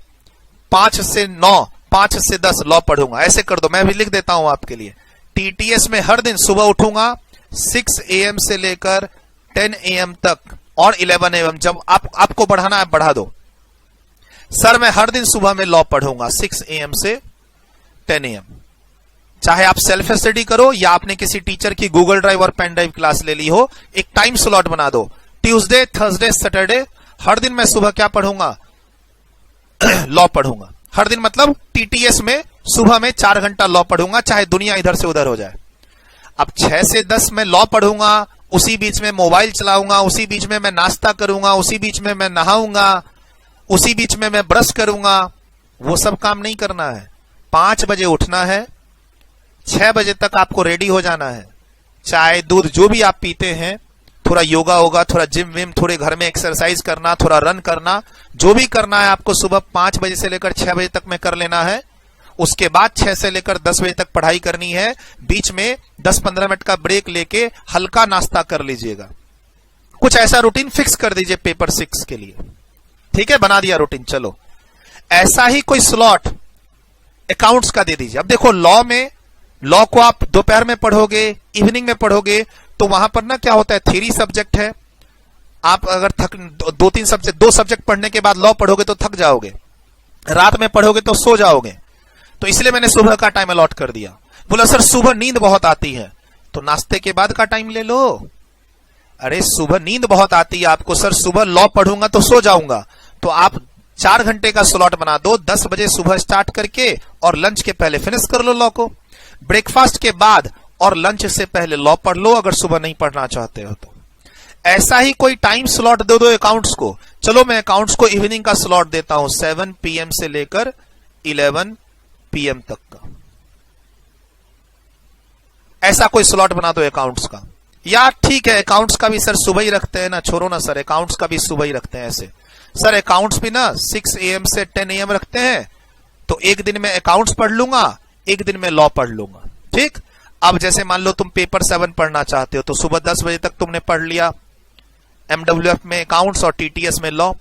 5 से 9, 5 से 10 लॉ पढ़ूंगा। ऐसे कर दो, मैं भी लिख देता हूं आपके लिए। TTS में हर दिन सुबह उठूंगा 6 AM से लेकर 10 AM तक और 11 AM, जब आपको बढ़ाना है बढ़ा दो। सर मैं हर दिन सुबह में लॉ पढ़ूंगा 6 AM से 10 AM, चाहे आप सेल्फ स्टडी करो या आपने किसी टीचर की गूगल ड्राइव और पेन ड्राइव क्लास ले ली हो, एक टाइम स्लॉट बना दो, ट्यूसडे, थर्सडे, सैटरडे, हर दिन मैं सुबह क्या पढ़ूंगा लॉ पढ़ूंगा। हर दिन मतलब TTS में सुबह में 4 घंटा लॉ पढ़ूंगा, चाहे दुनिया इधर से उधर हो जाए। अब 6 से 10 मैं लॉ पढ़ूंगा, उसी बीच में मोबाइल चलाऊंगा, उसी बीच में मैं नाश्ता करूंगा, उसी बीच में मैं नहाऊंगा, उसी बीच में मैं ब्रश करूंगा, वो सब काम नहीं करना है। 5 बजे उठना है, 6 बजे तक आपको रेडी हो जाना है, चाय दूध जो भी आप पीते हैं थोड़ा योगा होगा, थोड़ा जिम विम, थोड़े घर में एक्सरसाइज करना, थोड़ा रन करना, जो भी करना है आपको सुबह 5 बजे से लेकर 6 बजे तक में कर लेना है। उसके बाद 6 से लेकर 10 बजे तक पढ़ाई करनी है। बीच में 10-15 मिनट का ब्रेक लेके हल्का नाश्ता कर लीजिएगा। कुछ ऐसा रूटीन फिक्स कर दीजिए पेपर 6 के लिए। ठीक है, बना दिया रूटीन। चलो, ऐसा ही कोई स्लॉट अकाउंट्स का दे दीजिए। अब देखो, लॉ को आप दोपहर में पढ़ोगे, इवनिंग में पढ़ोगे, तो वहां पर ना क्या होता है, थ्योरी सब्जेक्ट है। आप अगर 2 सब्जेक्ट पढ़ने के बाद लॉ पढ़ोगे तो थक जाओगे, रात में पढ़ोगे तो सो जाओगे। तो इसलिए मैंने सुबह का टाइम अलॉट कर दिया। बोला सर सुबह नींद बहुत आती है, तो नाश्ते के बाद का टाइम ले लो। अरे सुबह नींद बहुत आती है आपको, सर सुबह लॉ पढ़ूंगा तो सो जाऊंगा, तो आप 4 घंटे का स्लॉट बना दो। 10 बजे सुबह स्टार्ट करके और लंच के पहले फिनिश कर लो लॉ को। ब्रेकफास्ट के बाद और लंच से पहले लॉ पढ़ लो, अगर सुबह नहीं पढ़ना चाहते हो तो। ऐसा ही कोई टाइम स्लॉट दे दो अकाउंट्स को। चलो मैं अकाउंट्स को इवनिंग का स्लॉट देता हूं, 7 PM से लेकर 11 PM तक का। ऐसा कोई स्लॉट बना दो अकाउंट्स का। या ठीक है, अकाउंट्स का भी सर सुबह ही रखते हैं ना, छोड़ो ना सर, अकाउंट्स का भी सुबह ही रखते हैं। ऐसे सर अकाउंट्स भी ना 6 AM से 10 AM रखते हैं, तो एक दिन में अकाउंट्स पढ़ लूंगा, एक दिन में लॉ पढ़ लूंगा। ठीक, अब जैसे मान लो तुम पेपर 7 पढ़ना चाहते हो, तो सुबह 10 बजे तक तुमने पढ़ लिया MWF में अकाउंट्स और TTS में लॉ।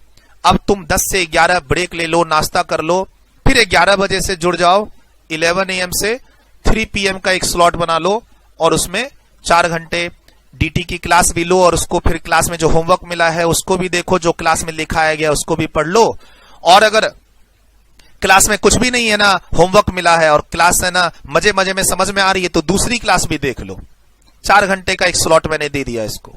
अब तुम 10 से 11 ब्रेक ले लो, नाश्ता कर लो, फिर 11 बजे से जुड़ जाओ, 11 AM से 3 PM का एक स्लॉट बना लो, और उसमें 4 घंटे DT की क्लास भी लो, और उसको फिर क्लास में जो होमवर्क मिला है उसको भी देखो, जो क्लास में लिखाया गया उसको भी पढ़ लो। और अगर क्लास में कुछ भी नहीं है ना, होमवर्क मिला है और क्लास है ना मजे मजे में समझ में आ रही है, तो दूसरी क्लास भी देख लो। 4 घंटे का एक स्लॉट मैंने दे दिया इसको।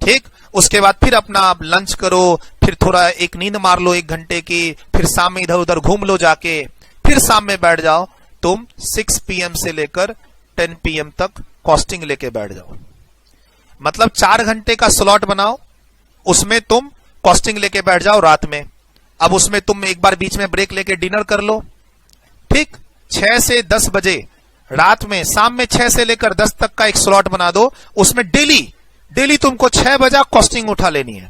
ठीक, उसके बाद फिर अपना आप लंच करो, फिर थोड़ा एक नींद मार लो 1 घंटे की, फिर शाम में इधर उधर घूम लो जाके, फिर शाम में बैठ जाओ तुम 6 PM से लेकर 10 PM तक कॉस्टिंग लेके बैठ जाओ। मतलब 4 घंटे का स्लॉट बनाओ, उसमें तुम कॉस्टिंग लेके बैठ जाओ रात में। अब उसमें तुम एक बार बीच में ब्रेक लेके डिनर कर लो। ठीक, 6 से 10 बजे रात में, शाम में 6 से लेकर 10 तक का एक स्लॉट बना दो। उसमें डेली तुमको 6 बजे कॉस्टिंग उठा लेनी है।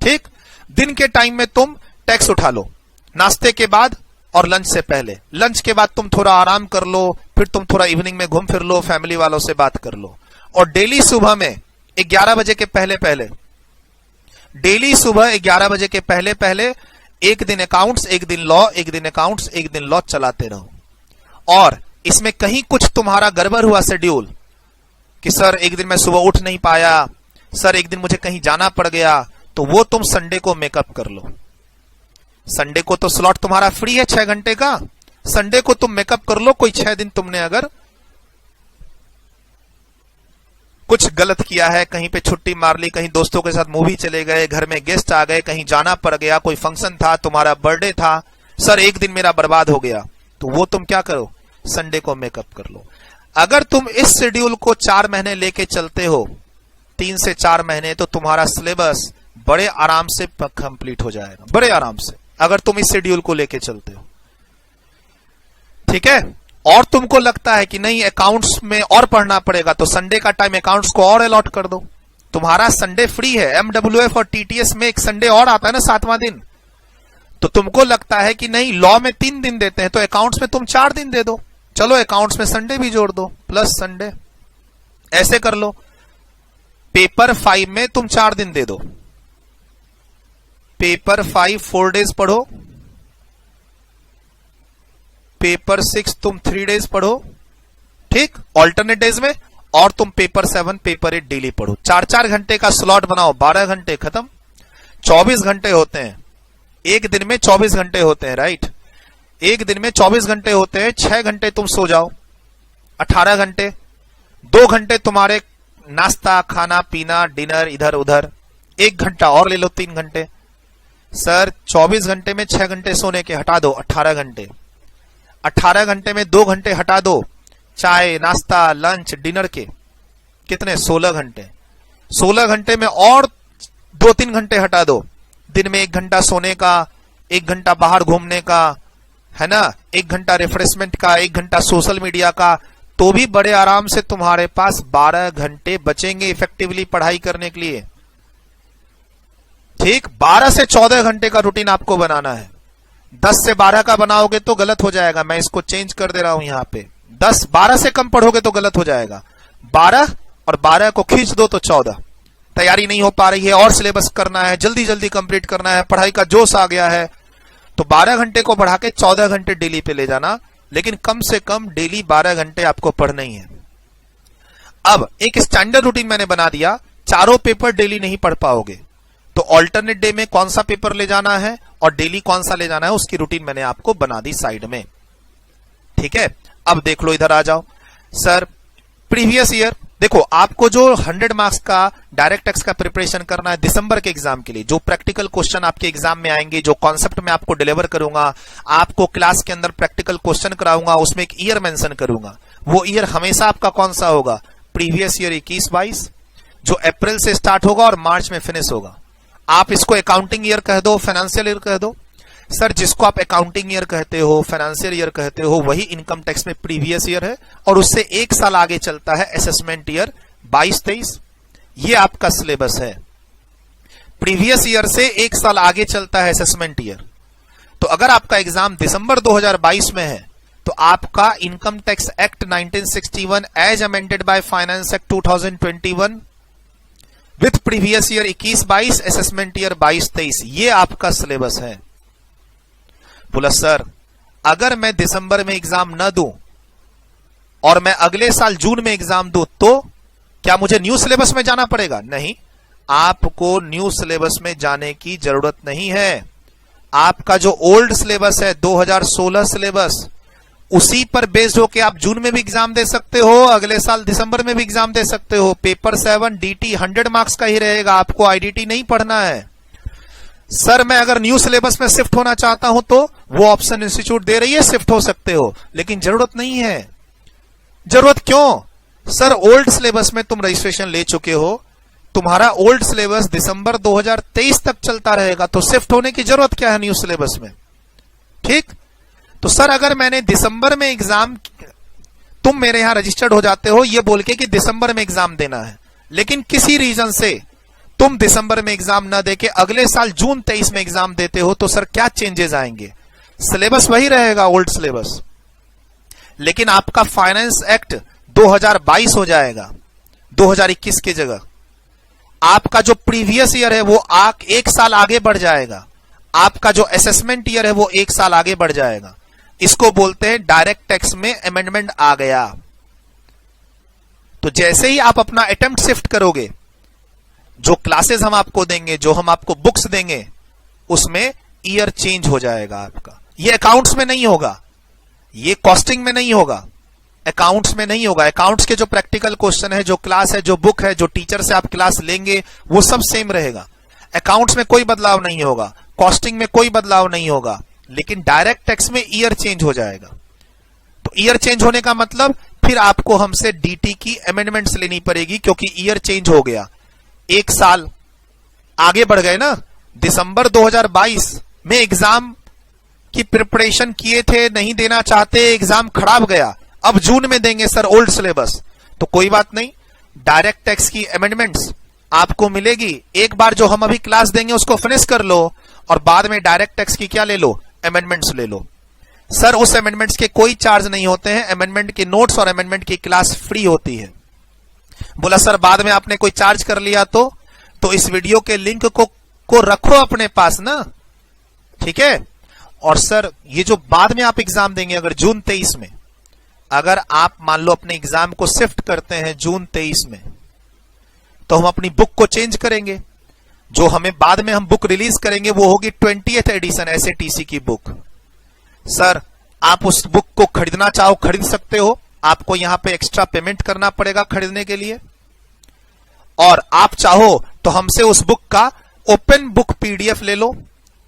ठीक, दिन के टाइम में तुम टैक्स उठा लो, नाश्ते के बाद और लंच से पहले। लंच के बाद तुम थोड़ा आराम कर लो, फिर तुम थोड़ा इवनिंग में घूम फिर लो, फैमिली वालों से बात कर लो। और डेली सुबह में 11 बजे के पहले डेली सुबह 11 बजे के पहले एक दिन अकाउंट्स, एक दिन लॉ, एक दिन अकाउंट्स, एक दिन लॉ चलाते रहो। और इसमें कहीं कुछ तुम्हारा गड़बड़ हुआ शेड्यूल, कि सर एक दिन मैं सुबह उठ नहीं पाया, सर एक दिन मुझे कहीं जाना पड़ गया, तो वो तुम संडे को मेकअप कर लो। संडे को तो स्लॉट तुम्हारा फ्री है 6 घंटे का, संडे को तुम मेकअप कर लो। कोई 6 दिन तुमने अगर कुछ गलत किया है, कहीं पे छुट्टी मार ली, कहीं दोस्तों के साथ मूवी चले गए, घर में गेस्ट आ गए, कहीं जाना पड़ गया, कोई फंक्शन था, तुम्हारा बर्थडे था, सर एक दिन मेरा बर्बाद हो गया, तो वो तुम क्या करो, संडे को मेकअप कर लो। अगर तुम इस शेड्यूल को 4 महीने लेके चलते हो, 3 से 4 महीने, तो तुम्हारा सिलेबस बड़े आराम से कंप्लीट हो जाएगा, बड़े आराम से, अगर तुम इस शेड्यूल को लेके चलते हो। ठीक है, और तुमको लगता है कि नहीं अकाउंट्स में और पढ़ना पड़ेगा, तो संडे का टाइम अकाउंट्स को और अलॉट कर दो। तुम्हारा संडे फ्री है। MWF और TTS में एक संडे और आता है ना, 7वां दिन। तो तुमको लगता है कि नहीं लॉ में 3 दिन देते हैं, तो अकाउंट्स में तुम 4 दिन दे दो। चलो अकाउंट्स में संडे भी जोड़ दो, प्लस संडे, ऐसे कर लो। पेपर 5 में तुम 4 दिन दे दो। पेपर 5 4 डेज पढ़ो, पेपर 6 तुम 3 डेज पढ़ो, ठीक, ऑल्टरनेट डेज में। और तुम पेपर 7 पेपर 8 डेली पढ़ो। 4-4 घंटे का स्लॉट बनाओ, 12 घंटे खत्म। 24 घंटे होते हैं एक दिन में, 24 घंटे होते हैं, राइट। एक दिन में 24 घंटे होते हैं, 6 घंटे तुम सो जाओ, 18 घंटे। 2 घंटे तुम्हारे नाश्ता, खाना पीना, डिनर, इधर उधर। 1 घंटा और ले लो, 3 घंटे। सर 24 घंटे में 6 घंटे सोने के हटा दो, 18 घंटे। 18 घंटे में 2 घंटे हटा दो चाय, नाश्ता, लंच, डिनर के, कितने, 16 घंटे। 16 घंटे में और 2-3 घंटे हटा दो। दिन में 1 घंटा सोने का, 1 घंटा बाहर घूमने का, है ना, 1 घंटा रिफ्रेशमेंट का, 1 घंटा सोशल मीडिया का। तो भी बड़े आराम से तुम्हारे पास 12 घंटे बचेंगे इफेक्टिवली पढ़ाई करने के लिए। ठीक, 12 से 14 घंटे का रूटीन आपको बनाना है। 10 से 12 का बनाओगे तो गलत हो जाएगा, मैं इसको चेंज कर दे रहा हूं यहां पे। 12 से कम पढ़ोगे तो गलत हो जाएगा। 12 और 12 को खींच दो तो 14। तैयारी नहीं हो पा रही है और सिलेबस करना है, जल्दी जल्दी कंप्लीट करना है, पढ़ाई का जोश आ गया है, तो 12 घंटे को बढ़ा के 14 घंटे डेली पे ले जाना, लेकिन कम से कम डेली 12 घंटे आपको पढ़ना ही है। अब एक स्टैंडर्ड रूटीन मैंने बना दिया, चारों पेपर डेली नहीं पढ़ पाओगे तो ऑल्टरनेट डे में कौन सा पेपर ले जाना है और डेली कौन सा ले जाना है, उसकी रूटीन मैंने आपको बना दी साइड में। ठीक है, अब देख लो, इधर आ जाओ। सर प्रीवियस ईयर, देखो आपको जो 100 मार्क्स का डायरेक्ट टैक्स का प्रिपरेशन करना है दिसंबर के एग्जाम के लिए, जो प्रैक्टिकल क्वेश्चन आपके एग्जाम में आएंगे, जो कॉन्सेप्ट में आपको डिलीवर करूंगा, आपको क्लास के अंदर प्रैक्टिकल क्वेश्चन कराऊंगा, उसमें एक ईयर मेंशन करूंगा। वो ईयर हमेशा आपका कौन सा होगा? प्रीवियस ईयर 21-22, जो अप्रैल से स्टार्ट होगा और मार्च में फिनिश होगा। आप इसको अकाउंटिंग ईयर कह दो, फाइनेंशियल ईयर कह दो। सर जिसको आप अकाउंटिंग ईयर कहते हो, फाइनेंशियल ईयर कहते हो, वही इनकम टैक्स में प्रीवियस ईयर है, और उससे एक साल आगे चलता है असेसमेंट ईयर 22-23। ये आपका सिलेबस है। प्रीवियस ईयर से एक साल आगे चलता है असेसमेंट ईयर। तो अगर आपका एग्जाम दिसंबर 2022 में है तो आपका income tax act 1961 as amended by finance act 2021 with previous year 21-22, assessment year 22-23, ये आपका सिलेबस है। बोला सर अगर मैं दिसंबर में एग्जाम न दूं और मैं अगले साल जून में एग्जाम दूं तो क्या मुझे न्यू सिलेबस में जाना पड़ेगा? नहीं, आपको न्यू सिलेबस में जाने की जरूरत नहीं है। आपका जो ओल्ड सिलेबस है 2016 सिलेबस, उसी पर बेस्ड होकर आप जून में भी एग्जाम दे सकते हो, अगले साल दिसंबर में भी एग्जाम दे सकते हो। पेपर 7 डीटी 100 मार्क्स का ही रहेगा, आपको आईडीटी नहीं पढ़ना है। सर मैं अगर न्यू सिलेबस में शिफ्ट होना चाहता हूं तो वो ऑप्शन इंस्टीट्यूट दे रही है, शिफ्ट हो सकते हो, लेकिन जरूरत नहीं है। जरूरत क्यों? सर ओल्ड सिलेबस में तुम रजिस्ट्रेशन ले चुके हो, तुम्हारा ओल्ड सिलेबस दिसंबर 2023 तक चलता रहेगा, तो शिफ्ट होने की जरूरत क्या है न्यू सिलेबस में? ठीक, तो सर अगर मैंने दिसंबर में एग्जाम, तुम मेरे यहां रजिस्टर्ड हो जाते हो ये बोल के कि दिसंबर में एग्जाम देना है, लेकिन किसी रीजन से तुम दिसंबर में एग्जाम ना देके अगले साल जून 23 में एग्जाम देते हो, तो सर क्या चेंजेस आएंगे? सिलेबस वही रहेगा, ओल्ड सिलेबस, लेकिन आपका फाइनेंस एक्ट 2022 हो जाएगा 2021 की जगह। आपका जो प्रीवियस ईयर है वो एक साल आगे बढ़ जाएगा, आपका जो असेसमेंट ईयर है वो एक साल आगे बढ़ जाएगा। इसको बोलते हैं डायरेक्ट टैक्स में अमेंडमेंट आ गया। तो जैसे ही आप अपना अटेम्प्ट शिफ्ट करोगे, जो क्लासेस हम आपको देंगे, जो हम आपको बुक्स देंगे, उसमें ईयर चेंज हो जाएगा आपका। ये अकाउंट्स में नहीं होगा, ये कॉस्टिंग में नहीं होगा, अकाउंट्स में नहीं होगा। अकाउंट्स के जो प्रैक्टिकल क्वेश्चन है, जो क्लास है, जो बुक है, जो टीचर से आप क्लास लेंगे, वो सब सेम रहेगा। अकाउंट्स में कोई बदलाव नहीं होगा, कॉस्टिंग में कोई बदलाव नहीं होगा, लेकिन डायरेक्ट टैक्स में ईयर चेंज हो जाएगा। तो ईयर चेंज होने का मतलब फिर आपको हमसे डीटी की अमेंडमेंट्स लेनी पड़ेगी, क्योंकि ईयर चेंज हो गया, एक साल आगे बढ़ गए ना। दिसंबर 2022 में एग्जाम की प्रिपरेशन किए थे, नहीं देना चाहते, एग्जाम खराब गया, अब जून में देंगे सर ओल्ड सिलेबस, तो कोई बात नहीं, डायरेक्ट टैक्स की अमेंडमेंट्स आपको मिलेगी। एक बार जो हम अभी क्लास देंगे उसको फिनिश कर लो और बाद में डायरेक्ट टैक्स की क्या ले लो? अमेंडमेंट्स ले लो। सर उस अमेंडमेंट्स के कोई चार्ज नहीं होते हैं, अमेंडमेंट के नोट्स और अमेंडमेंट की क्लास फ्री होती है। बोला सर बाद में आपने कोई चार्ज कर लिया तो इस वीडियो के लिंक को रखो अपने पास ना, ठीक है। और सर ये जो बाद में आप एग्जाम देंगे, अगर जून 23 में, अगर आप मान लो अपने एग्जाम को शिफ्ट करते हैं जून 23 में, तो हम अपनी बुक को चेंज करेंगे। जो हमें बाद में हम बुक रिलीज करेंगे वो होगी 20th एडिशन SATC की बुक। सर आप उस बुक को खरीदना चाहो खरीद सकते हो, आपको यहां पे एक्स्ट्रा पेमेंट करना पड़ेगा खरीदने के लिए, और आप चाहो तो हमसे उस बुक का ओपन बुक PDF ले लो,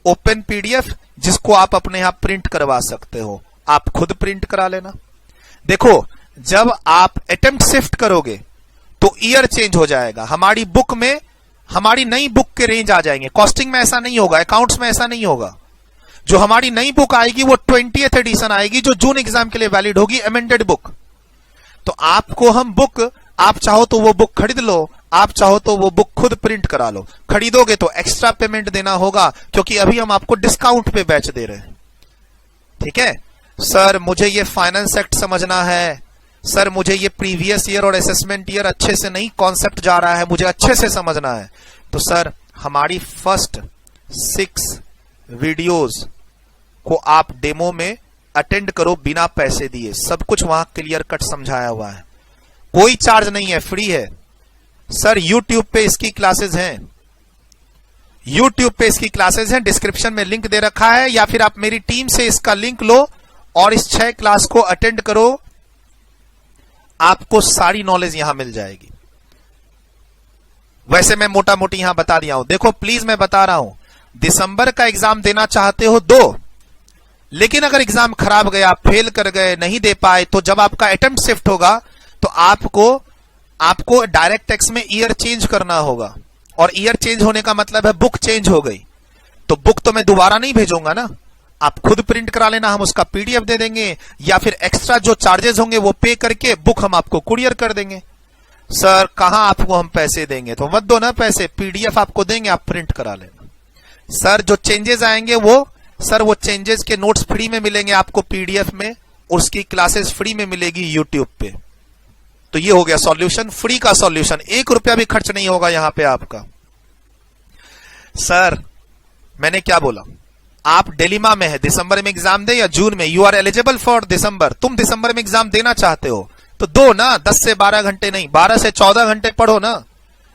ओपन PDF, जिसको आप अपने यहां प्रिंट करवा सकते हो, आप खुद प्रिंट करा लेना। देखो जब आप अटेम्प्ट शिफ्ट करोगे तो ईयर चेंज हो जाएगा, हमारी बुक में हमारी नई बुक के रेंज आ जाएंगे। कॉस्टिंग में ऐसा नहीं होगा, अकाउंट्स में ऐसा नहीं होगा। जो हमारी नई बुक आएगी वो 20th एडिशन आएगी, जो जून एग्जाम के लिए वैलिड होगी, अमेंडेड बुक। तो आपको हम बुक, आप चाहो तो वो बुक खरीद लो, आप चाहो तो वो बुक खुद प्रिंट करा लो। खरीदोगे तो एक्स्ट्रा पेमेंट देना होगा, क्योंकि अभी हम आपको डिस्काउंट पे बैच दे रहे हैं। ठीक है सर, मुझे ये फाइनेंस एक्ट समझना है, सर मुझे ये प्रीवियस ईयर और असेसमेंट ईयर अच्छे से नहीं कॉन्सेप्ट जा रहा है, मुझे अच्छे से समझना है। तो सर हमारी फर्स्ट 6 वीडियोस को आप डेमो में अटेंड करो बिना पैसे दिए, सब कुछ वहां क्लियर कट समझाया हुआ है, कोई चार्ज नहीं है, फ्री है। सर YouTube पे इसकी क्लासेस हैं, YouTube पे इसकी क्लासेस हैं, डिस्क्रिप्शन में लिंक दे रखा है, या फिर आप मेरी टीम से इसका लिंक लो और इस 6 क्लास को अटेंड करो, आपको सारी नॉलेज यहां मिल जाएगी। वैसे मैं मोटा मोटी यहां बता दिया हूं, देखो प्लीज मैं बता रहा हूं, दिसंबर का एग्जाम देना चाहते हो दो, लेकिन अगर एग्जाम खराब गया, फेल कर गए, नहीं दे पाए, तो जब आपका अटेम्प्ट शिफ्ट होगा तो आपको डायरेक्ट टैक्स में ईयर चेंज करना होगा, और ईयर चेंज होने का मतलब है बुक चेंज हो गई, तो बुक तो मैं दोबारा नहीं भेजूंगा ना, आप खुद प्रिंट करा लेना, हम उसका PDF दे देंगे, या फिर एक्स्ट्रा जो चार्जेस होंगे वो पे करके बुक हम आपको कुरियर कर देंगे। सर कहां आपको हम पैसे देंगे? तो मत दो ना पैसे, PDF आपको देंगे, आप प्रिंट करा लेना। सर जो चेंजेस आएंगे वो चेंजेस के नोट्स फ्री में मिलेंगे आपको PDF में, उसकी क्लासेस फ्री में मिलेगी YouTube पे। तो ये हो गया सॉल्यूशन, फ्री का सॉल्यूशन, 1 रुपया भी खर्च नहीं होगा यहां पे आपका। सर मैंने क्या बोला, आप डिलेमा में है, दिसंबर में एग्जाम दे या जून में, you are eligible for December, तुम दिसंबर में एग्जाम देना चाहते हो तो दो ना, 10 से 12 घंटे नहीं, 12 से 14 घंटे पढ़ो ना,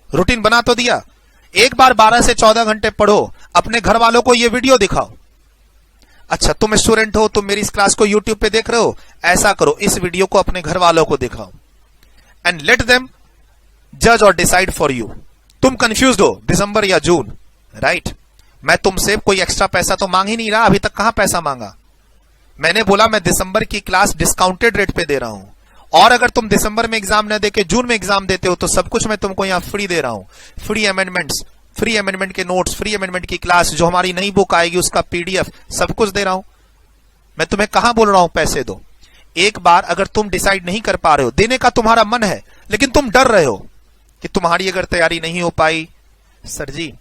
रूटीन बना तो दिया, एक बार 12 से 14 घंटे पढ़ो, अपने घर वालों को ये वीडियो दिखाओ। अच्छा तुम स्टूडेंट हो, तुम मेरी इस क्लास को YouTube पे देख रहे हो, ऐसा करो इस वीडियो को अपने घर वालों को दिखाओ, एंड लेट देम जज और डिसाइड फॉर यू। तुम कंफ्यूज हो दिसंबर या जून, राइट? मैं तुमसे कोई एक्स्ट्रा पैसा तो मांग ही नहीं रहा, अभी तक कहां पैसा मांगा, मैंने बोला मैं दिसंबर की क्लास डिस्काउंटेड रेट पे दे रहा हूं, और अगर तुम दिसंबर में एग्जाम न देके जून में एग्जाम देते हो तो सब कुछ मैं तुमको यहां फ्री दे रहा हूं, फ्री अमेंडमेंट्स, फ्री अमेंडमेंट के नोट्स, फ्री अमेंडमेंट की क्लास, जो हमारी नई बुक आएगी उसका PDF, सब कुछ दे रहा हूं। मैं तुम्हें कहां बोल रहा हूं पैसे दो। एक बार अगर तुम डिसाइड नहीं कर पा रहे हो, देने का तुम्हारा मन है लेकिन तुम डर रहे हो कि तुम्हारी अगर तैयारी नहीं हो पाई, सर जी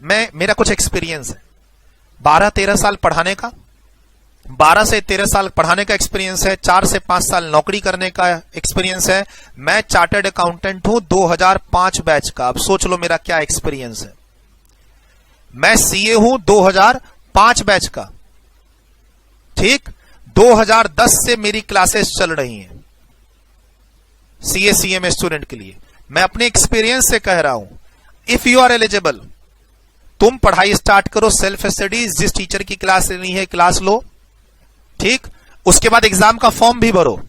मेरा कुछ एक्सपीरियंस है, 12-13 साल पढ़ाने का, 12 से 13 साल पढ़ाने का एक्सपीरियंस है, 4 से 5 साल नौकरी करने का एक्सपीरियंस है, मैं चार्टर्ड अकाउंटेंट हूं 2005 बैच का, अब सोच लो मेरा क्या एक्सपीरियंस है। मैं CA हूं 2005 बैच का, ठीक, 2010 से मेरी क्लासेस चल रही हैं CA CMA स्टूडेंट के लिए, मैं अपने एक्सपीरियंस से कह रहा हूं। इफ यू आर एलिजिबल, तुम पढ़ाई स्टार्ट करो, सेल्फ स्टडीज, जिस टीचर की क्लास लेनी है क्लास लो, ठीक, उसके बाद एग्जाम का फॉर्म भी भरो,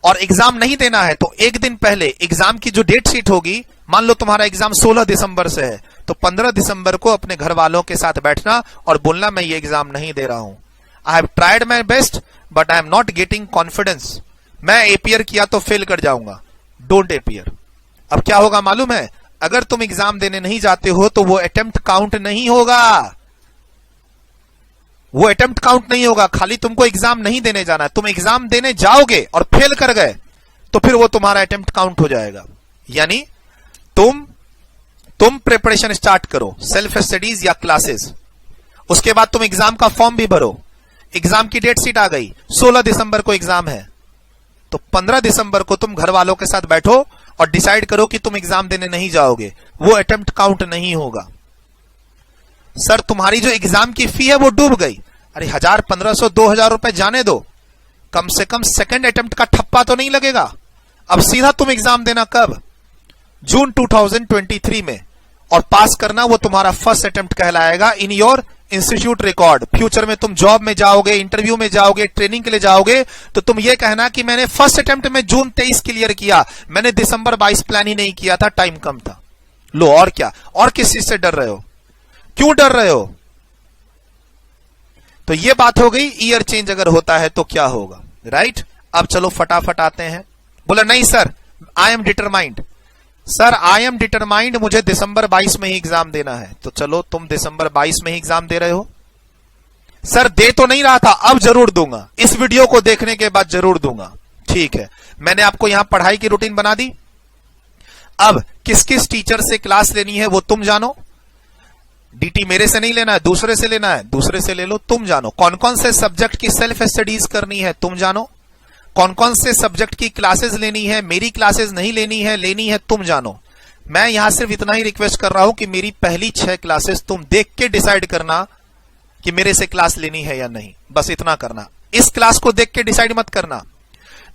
और एग्जाम नहीं देना है तो एक दिन पहले एग्जाम की जो डेट शीट होगी, मान लो तुम्हारा एग्जाम 16 दिसंबर से है, तो 15 दिसंबर को अपने घर वालों के साथ बैठना और बोलना मैं ये एग्जाम नहीं दे रहा हूं, I have tried my best but I am not getting confidence, मैं एपियर किया तो फेल कर जाऊंगा, डोंट एपियर। अब क्या होगा मालूम है, अगर तुम एग्जाम देने नहीं जाते हो तो वो अटेम्प्ट काउंट नहीं होगा, वो अटेम्प्ट काउंट नहीं होगा, खाली तुमको एग्जाम नहीं देने जाना है, तुम एग्जाम देने जाओगे और फेल कर गए तो फिर वो तुम्हारा अटेम्प्ट काउंट हो जाएगा। यानी तुम प्रिपरेशन स्टार्ट करो, सेल्फ स्टडीज या क्लासेस, उसके बाद तुम एग्जाम का फॉर्म भी भरो, एग्जाम की डेट शीट आ गई, 16 दिसंबर को एग्जाम है, तो 15 दिसंबर को तुम घर वालों के साथ बैठो और डिसाइड करो कि तुम एग्जाम देने नहीं जाओगे, वो अटेम्प्ट काउंट नहीं होगा। सर तुम्हारी जो एग्जाम की फी है वो डूब गई, अरे 1000, 1500, 2000 रुपए जाने दो, कम से कम सेकंड अटेम्प्ट का ठप्पा तो नहीं लगेगा। अब सीधा तुम एग्जाम देना कब, जून 2023 में, और पास करना वो तुम्हारा फर्स्ट अटेम्प्ट कहलाएगा in your institute record. Future में तुम जॉब में जाओगे, इंटरव्यू में जाओगे, ट्रेनिंग के लिए जाओगे, तो तुम ये कहना कि मैंने फर्स्ट अटेम्प्ट में जून 23 क्लियर किया, मैंने दिसंबर 22 प्लान ही नहीं किया था, टाइम कम था। लो और क्या, और किस चीज से डर रहे हो, क्यों डर रहे हो? तो ये बात हो गई, ईयर चेंज अगर होता है तो क्या होगा, राइट? अब चलो फटाफट आते हैं। बोला नहीं sir I am determined, sir I am determined, मुझे दिसंबर 22 में ही एग्जाम देना है, तो चलो तुम दिसंबर 22 में ही एग्जाम दे रहे हो, सर दे तो नहीं रहा था, अब जरूर दूंगा, इस वीडियो को देखने के बाद जरूर दूंगा। ठीक है, मैंने आपको यहां पढ़ाई की रूटीन बना दी। अब किस किस टीचर से क्लास लेनी है वो तुम जानो। डीटी मेरे से नहीं लेना है, दूसरे से लेना है, दूसरे से ले लो, तुम जानो। कौन कौन से सब्जेक्ट की सेल्फ स्टडीज करनी है तुम जानो। कौन कौन से सब्जेक्ट की क्लासेस लेनी है, मेरी क्लासेस नहीं लेनी है तुम जानो। मैं यहां सिर्फ इतना ही रिक्वेस्ट कर रहा हूं कि मेरी पहली 6 क्लासेस तुम देख के डिसाइड करना कि मेरे से क्लास लेनी है या नहीं, बस इतना करना। इस क्लास को देख के डिसाइड मत करना।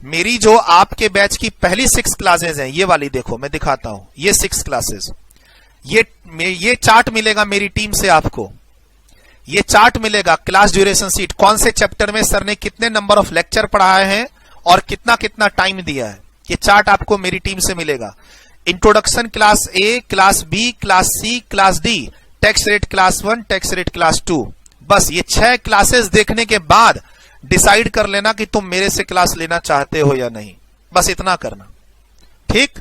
मेरी जो आपके बैच की पहली 6 क्लासेस हैं, ये वाली देखो, मैं दिखाता हूं, ये 6 क्लासेस, ये चार्ट मिलेगा मेरी टीम से आपको। ये चार्ट मिलेगा, क्लास ड्यूरेशन शीट, कौन से चैप्टर में सर ने कितने नंबर ऑफ लेक्चर पढ़ाए हैं और कितना कितना टाइम दिया है, ये चार्ट आपको मेरी टीम से मिलेगा। Introduction class A, class B, class C, class D, tax rate class 1, tax rate class 2। बस ये 6 क्लासेस देखने के बाद डिसाइड कर लेना कि तुम मेरे से क्लास लेना चाहते हो या नहीं, बस इतना करना। ठीक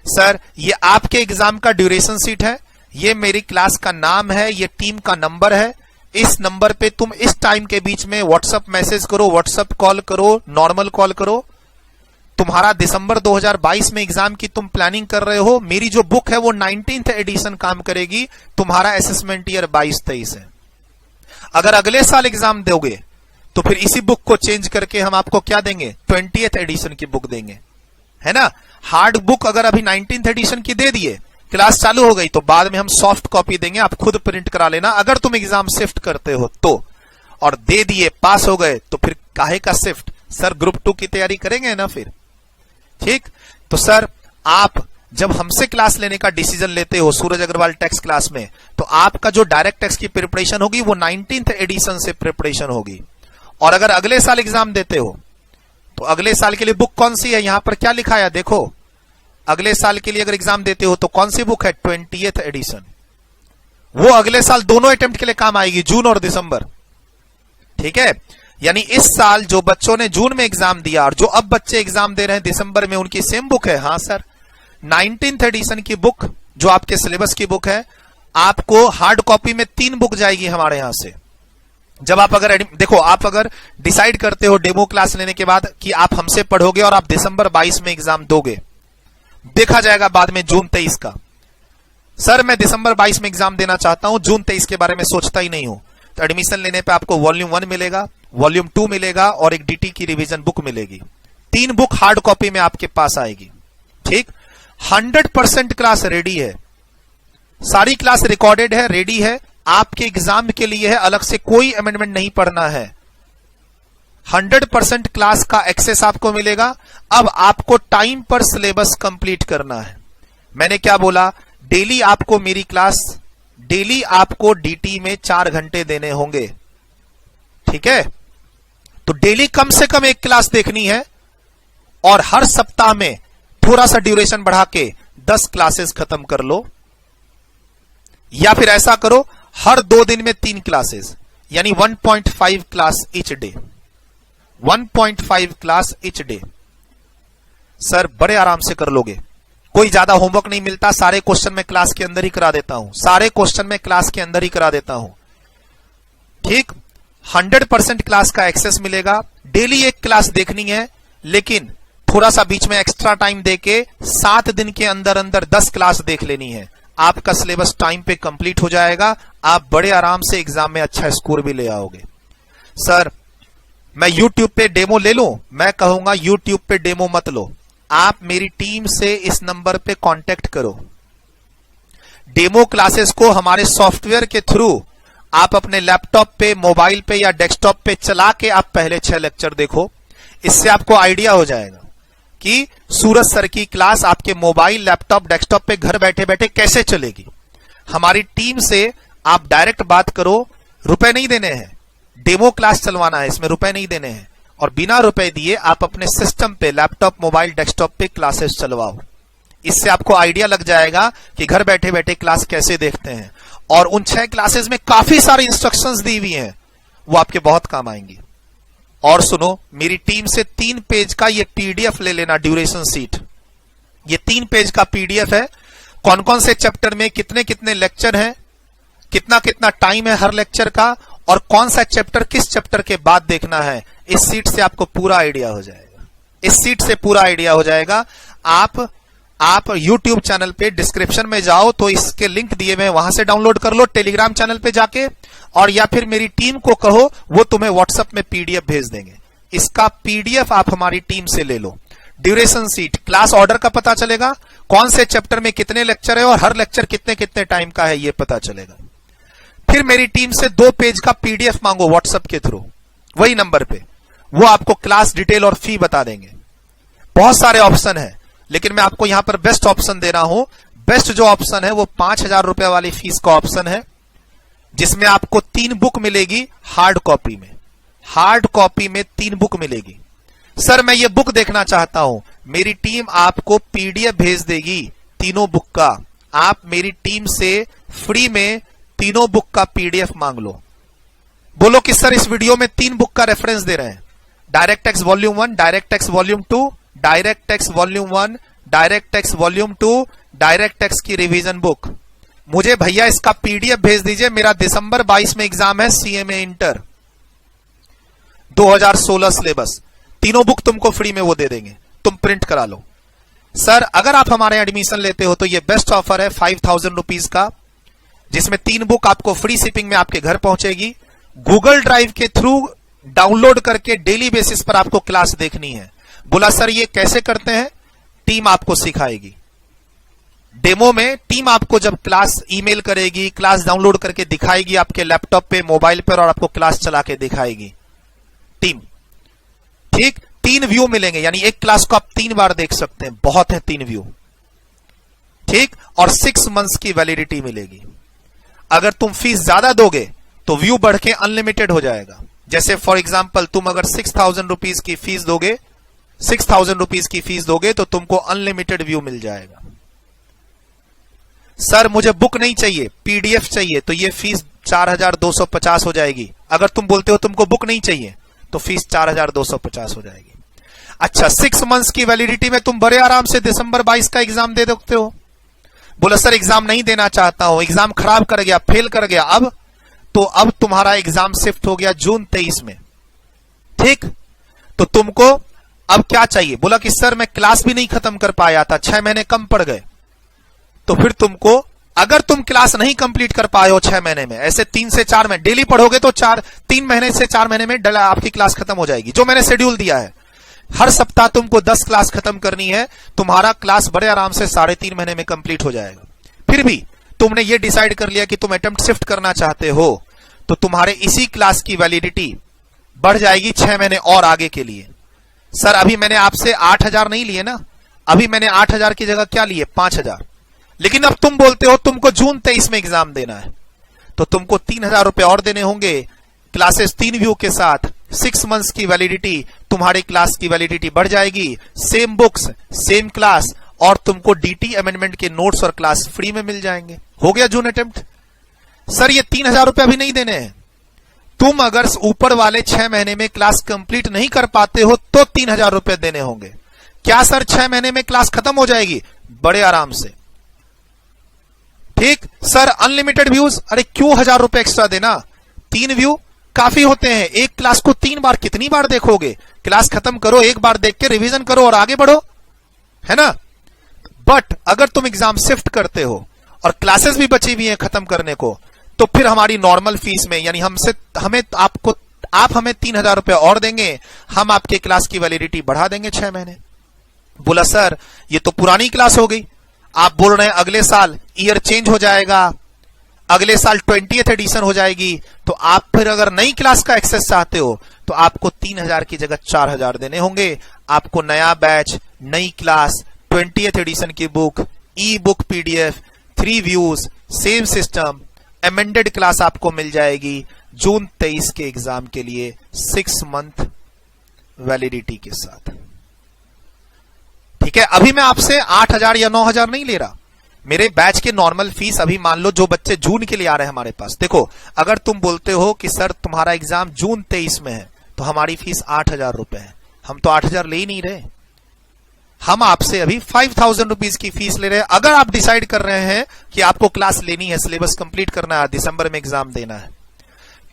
सर, ये आपके एग्जाम का ड्यूरेशन शीट है, ये मेरी क्लास का नाम है, ये टीम का नंबर है। इस नंबर पे तुम इस टाइम के बीच में व्हाट्सएप मैसेज करो, व्हाट्सएप कॉल करो, नॉर्मल कॉल करो। तुम्हारा दिसंबर 2022 में एग्जाम की तुम प्लानिंग कर रहे हो, मेरी जो बुक है वो 19th एडिशन काम करेगी। तुम्हारा असेसमेंट ईयर 22-23 है। अगर अगले साल एग्जाम दोगे तो फिर इसी बुक को चेंज करके हम आपको क्या देंगे, 20th एडिशन की बुक देंगे, है ना। हार्ड बुक अगर अभी 19th एडिशन की दे दिए, क्लास चालू हो गई, तो बाद में हम सॉफ्ट कॉपी देंगे, आप खुद प्रिंट करा लेना अगर तुम एग्जाम शिफ्ट करते हो तो। और दे दिए, पास हो गए, तो फिर काहे का शिफ्ट, सर ग्रुप 2 की तैयारी करेंगे ना फिर। ठीक, तो सर आप जब हमसे क्लास लेने का डिसीजन लेते हो सूरज अग्रवाल टैक्स क्लास में, तो आपका जो डायरेक्ट टैक्स की प्रिपरेशन होगी वो 19th एडिशन से प्रिपरेशन होगी। और अगर अगले साल एग्जाम देते हो तो अगले साल के लिए बुक कौन सी है, यहां पर क्या लिखा है देखो। अगले साल के लिए अगर एग्जाम देते हो तो कौन सी बुक है, 20th एडिशन। वो अगले साल दोनों अटेम्प्ट के लिए काम आएगी, जून और दिसंबर। ठीक है, यानी इस साल जो बच्चों ने जून में एग्जाम दिया और जो अब बच्चे एग्जाम दे रहे हैं दिसंबर में, उनकी सेम बुक है। हाँ सर, 19th एडिशन की बुक जो आपके सिलेबस की बुक है, आपको हार्ड कॉपी में 3 बुक जाएगी हमारे यहां से। जब आप अगर देखो, आप अगर डिसाइड करते हो डेमो क्लास लेने के बाद कि आप हमसे पढ़ोगे और आप दिसंबर 22 में एग्जाम दोगे, देखा जाएगा बाद में जून 23 का। सर मैं दिसंबर 22 में एग्जाम देना चाहता हूं, जून 23 के बारे में सोचता ही नहीं हूं, तो एडमिशन लेने पे आपको वॉल्यूम 1 मिलेगा, वॉल्यूम 2 मिलेगा और एक डीटी की रिवीजन बुक मिलेगी। 3 बुक हार्ड कॉपी में आपके पास आएगी। ठीक, 100% क्लास रेडी है, सारी क्लास रिकॉर्डेड है, रेडी है, आपके एग्जाम के लिए है, अलग से कोई अमेंडमेंट नहीं पढ़ना है। 100% क्लास का एक्सेस आपको मिलेगा। अब आपको टाइम पर सिलेबस कंप्लीट करना है। मैंने क्या बोला, डेली आपको मेरी क्लास, डेली आपको डीटी में 4 घंटे देने होंगे। ठीक है, तो डेली कम से कम 1 क्लास देखनी है और हर सप्ताह में थोड़ा सा ड्यूरेशन बढ़ा के 10 क्लासेस खत्म कर लो, या फिर ऐसा करो हर 2 दिन में 3 क्लासेस, यानी 1.5 class each day, 1.5 class each day. Sir बड़े आराम से कर लोगे, कोई ज्यादा होमवर्क नहीं मिलता, सारे क्वेश्चन मैं क्लास के अंदर ही करा देता हूं, सारे क्वेश्चन मैं क्लास के अंदर ही करा देता हूं। ठीक, 100% क्लास का एक्सेस मिलेगा, डेली 1 क्लास देखनी है, लेकिन थोड़ा सा बीच में एक्स्ट्रा टाइम देके 7 दिन के अंदर अंदर 10 क्लास देख लेनी है। आपका सिलेबस टाइम पे कंप्लीट हो जाएगा, आप बड़े आराम से एग्जाम में अच्छा स्कोर भी ले आओगे। सर मैं YouTube पे डेमो ले लूं, मैं कहूंगा YouTube पे डेमो मत लो, आप मेरी टीम से इस नंबर पे कांटेक्ट करो। डेमो क्लासेस को हमारे सॉफ्टवेयर के थ्रू आप अपने लैपटॉप पे, मोबाइल पे या डेस्कटॉप पे चला के आप पहले 6 लेक्चर देखो। इससे आपको आइडिया हो जाएगा कि सूरज सर की क्लास आपके मोबाइल, लैपटॉप, डेस्कटॉप पे घर बैठे बैठे कैसे चलेगी। हमारी टीम से आप डायरेक्ट बात करो, रुपए नहीं देने हैं, डेमो क्लास चलवाना है, इसमें रुपए नहीं देने हैं, और बिना रुपए दिए आप अपने सिस्टम पे, लैपटॉप, मोबाइल, डेस्कटॉप पे क्लासेस चलवाओ। इससे आपको आइडिया लग जाएगा कि घर बैठे बैठे क्लास कैसे देखते हैं, और उन 6 क्लासेस में काफी सारी इंस्ट्रक्शंस दी हुई हैं, वो आपके बहुत काम आएंगी। और सुनो, मेरी टीम से 3 पेज का ये पीडीएफ ले लेना, ड्यूरेशन शीट। ये 3 पेज का पीडीएफ है, कौन कौन से चैप्टर में कितने कितने लेक्चर हैं, कितना कितना टाइम है हर लेक्चर का, और कौन सा चैप्टर किस चैप्टर के बाद देखना है, इस सीट से आपको पूरा आइडिया हो जाएगा। इस सीट से पूरा आइडिया हो जाएगा। आप YouTube चैनल पे डिस्क्रिप्शन में जाओ तो इसके लिंक दिए हुए हैं, वहां से डाउनलोड कर लो टेलीग्राम चैनल पे जाके, और या फिर मेरी टीम को कहो वो तुम्हें व्हाट्सएप में पीडीएफ भेज देंगे। इसका पीडीएफ आप हमारी टीम से ले लो। ड्यूरेशन सीट, क्लास ऑर्डर का पता चलेगा, कौन से चैप्टर में कितने लेक्चर है और हर लेक्चर कितने कितने टाइम का है ये पता चलेगा। फिर मेरी टीम से 2 पेज का पीडीएफ मांगो व्हाट्सएप के थ्रू, वही नंबर पे, वो आपको क्लास डिटेल और फी बता देंगे। बहुत सारे ऑप्शन है, लेकिन मैं आपको यहां पर बेस्ट ऑप्शन दे रहा हूं। बेस्ट जो ऑप्शन है वो 5000 रुपए वाली फीस का ऑप्शन है, जिसमें आपको 3 बुक मिलेगी हार्ड कॉपी में। हार्ड कॉपी में 3 बुक मिलेगी। सर मैं ये बुक देखना चाहता हूं, मेरी टीम आपको पीडीएफ भेज देगी तीनों बुक का। आप मेरी टीम से फ्री में तीनों बुक का पीडीएफ मांग लो। बोलो कि सर इस वीडियो में 3 बुक का रेफरेंस दे रहे हैं, direct text volume 1, direct text volume 2, direct text volume 1, direct text volume 2, direct text की रिवीजन बुक। मुझे भैया इसका पीडीएफ भेज दीजिए, मेरा दिसंबर 22 में एग्जाम है, सीएमए इंटर 2016 सिलेबस। तीनों बुक तुमको फ्री में वो दे देंगे, तुम प्रिंट करा लो। सर अगर आप हमारे एडमिशन लेते हो तो ये बेस्ट ऑफर है 5000 रुपीज का, जिसमें 3 बुक आपको फ्री शिपिंग में आपके घर पहुंचेगी। गूगल ड्राइव के थ्रू डाउनलोड करके डेली बेसिस पर आपको क्लास देखनी है। बोला सर ये कैसे करते हैं, टीम आपको सिखाएगी। डेमो में टीम आपको जब क्लास ईमेल करेगी, क्लास डाउनलोड करके दिखाएगी आपके लैपटॉप पे, मोबाइल पर, और आपको क्लास चला के दिखाएगी टीम। ठीक, 3 व्यू मिलेंगे, यानी एक क्लास को आप 3 बार देख सकते हैं, बहुत है 3 व्यू। ठीक, और 6 मंथ्स की वैलिडिटी मिलेगी। अगर तुम फीस ज्यादा दोगे तो व्यू बढ़ के अनलिमिटेड हो जाएगा। जैसे फॉर एग्जाम्पल तुम अगर 6000 रुपीज की फीस दोगे, 6000 रुपीज की फीस दोगे तो तुमको अनलिमिटेड व्यू मिल जाएगा। सर मुझे बुक नहीं चाहिए, पीडीएफ चाहिए, तो ये फीस 4250 हो जाएगी। अगर तुम बोलते हो तुमको बुक नहीं चाहिए तो फीस 4250 हो जाएगी। अच्छा, 6 मंथ्स की वैलिडिटी में तुम बड़े आराम से दिसंबर 22 का एग्जाम दे सकते हो। बोला सर एग्जाम नहीं देना चाहता हूं, एग्जाम खराब कर गया, फेल कर गया, अब तुम्हारा एग्जाम शिफ्ट हो गया जून 23 में। ठीक, तो तुमको अब क्या चाहिए? बोला कि सर मैं क्लास भी नहीं खत्म कर पाया था, 6 महीने कम पड़ गए। तो फिर तुमको, अगर तुम क्लास नहीं कंप्लीट कर पाए हो 6 महीने में, ऐसे 3 से 4 महीने डेली पढ़ोगे तो 3 महीने से 4 महीने में आपकी क्लास खत्म हो जाएगी। जो मैंने शेड्यूल दिया है, हर सप्ताह तुमको 10 क्लास खत्म करनी है, तुम्हारा क्लास बड़े आराम से 3.5 महीने में कंप्लीट हो जाएगा। फिर भी तुमने ये डिसाइड कर लिया कि तुम अटेम्प्ट शिफ्ट करना चाहते हो, तो तुम्हारे इसी क्लास की वैलिडिटी बढ़ जाएगी 6 महीने और आगे के लिए। सर अभी मैंने आपसे 8000 नहीं लिए ना, अभी मैंने 8000 की जगह क्या लिए, 5000। लेकिन अब तुम बोलते हो तुमको जून 23 में एग्जाम देना है, तो तुमको 3000 रुपए और देने होंगे, क्लासेस 3 व्यू के साथ, 6 मंथ्स की वैलिडिटी, तुम्हारी क्लास की वैलिडिटी बढ़ जाएगी, सेम बुक्स, सेम क्लास, और तुमको डीटी अमेंडमेंट के नोट्स और क्लास फ्री में मिल जाएंगे। हो गया जून अटेम्प्ट। सर ये 3000 रुपए अभी नहीं देने हैं, तुम अगर ऊपर वाले 6 महीने में क्लास कंप्लीट नहीं कर पाते हो तो 3000 रुपए देने होंगे। क्या सर 6 महीने में क्लास खत्म हो जाएगी? बड़े आराम से। ठीक, सर अनलिमिटेड व्यूज, अरे क्यों 1000 रुपए एक्स्ट्रा देना, 3 व्यू काफी होते हैं। एक क्लास को 3 बार कितनी बार देखोगे? क्लास खत्म करो, एक बार देख के रिवीजन करो और आगे बढ़ो, है ना। बट अगर तुम एग्जाम शिफ्ट करते हो और क्लासेस भी बची हुई हैं खत्म करने को, तो फिर हमारी नॉर्मल फीस में, यानी आप हमें 3000 रुपए और देंगे, हम आपके क्लास की वैलिडिटी बढ़ा देंगे 6 महीने। बोला सर ये तो पुरानी क्लास हो गई, आप बोल रहे हैं अगले साल ईयर चेंज हो जाएगा, अगले साल 20th एडिशन हो जाएगी, तो आप फिर अगर नई क्लास का एक्सेस चाहते हो तो आपको 3000 की जगह 4000 देने होंगे। आपको नया बैच, नई क्लास, 20th एडिशन की बुक, ई book PDF, 3 views, same system, amended class आपको मिल जाएगी जून 23 के एग्जाम के लिए 6 मंथ वैलिडिटी के साथ। ठीक है, अभी मैं आपसे 8000 या 9000 नहीं ले रहा। मेरे बैच के नॉर्मल फीस अभी मान लो जो बच्चे जून के लिए आ रहे हैं हमारे पास, देखो अगर तुम बोलते हो कि सर तुम्हारा एग्जाम जून 23 में है तो हमारी फीस 8000 रुपए है, हम तो 8000 ले ही नहीं रहे, हम आपसे अभी 5000 रुपीज की फीस ले रहे हैं। अगर आप डिसाइड कर रहे हैं कि आपको क्लास लेनी है, सिलेबस कंप्लीट करना है, दिसंबर में एग्जाम देना है,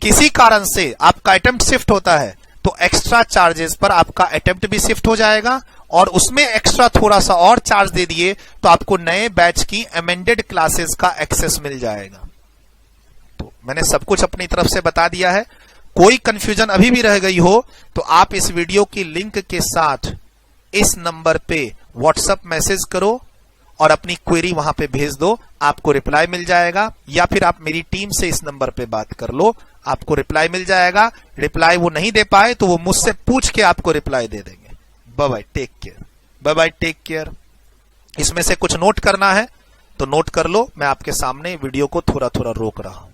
किसी कारण से आपका अटेम्प्ट शिफ्ट होता है तो एक्स्ट्रा चार्जेस पर आपका अटेम्प्ट भी शिफ्ट हो जाएगा और उसमें एक्स्ट्रा थोड़ा सा और चार्ज दे दिए तो आपको नए बैच की अमेंडेड क्लासेस का एक्सेस मिल जाएगा। तो मैंने सब कुछ अपनी तरफ से बता दिया है। कोई कंफ्यूजन अभी भी रह गई हो तो आप इस वीडियो की लिंक के साथ इस नंबर पे व्हाट्सएप मैसेज करो और अपनी क्वेरी वहां पे भेज दो, आपको रिप्लाई मिल जाएगा। या फिर आप मेरी टीम से इस नंबर पे बात कर लो, आपको रिप्लाई मिल जाएगा। रिप्लाई वो नहीं दे पाए तो वो मुझसे पूछ के आपको रिप्लाई दे देंगे। Bye bye, take care, bye bye, take care. इसमें से कुछ नोट करना है तो नोट कर लो, मैं आपके सामने वीडियो को थोड़ा थोड़ा रोक रहा हूं।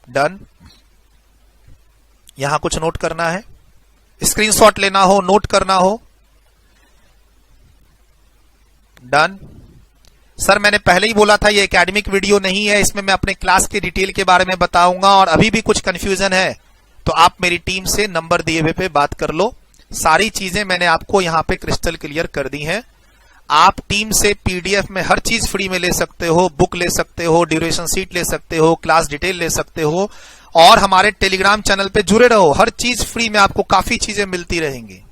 डन। यहां कुछ नोट करना है, स्क्रीनशॉट लेना हो, नोट करना हो। डन। सर मैंने पहले ही बोला था ये एकेडमिक वीडियो नहीं है, इसमें मैं अपने क्लास की डिटेल के बारे में बताऊंगा और अभी भी कुछ कंफ्यूजन है तो आप मेरी टीम से नंबर दिए हुए पे बात कर लो। सारी चीजें मैंने आपको यहां पे क्रिस्टल क्लियर कर दी हैं। आप टीम से पीडीएफ में हर चीज फ्री में ले सकते हो, बुक ले सकते हो, ड्यूरेशन शीट ले सकते हो, क्लास डिटेल ले सकते हो और हमारे टेलीग्राम चैनल पे जुड़े रहो। हर चीज फ्री में आपको काफी चीजें मिलती रहेंगी।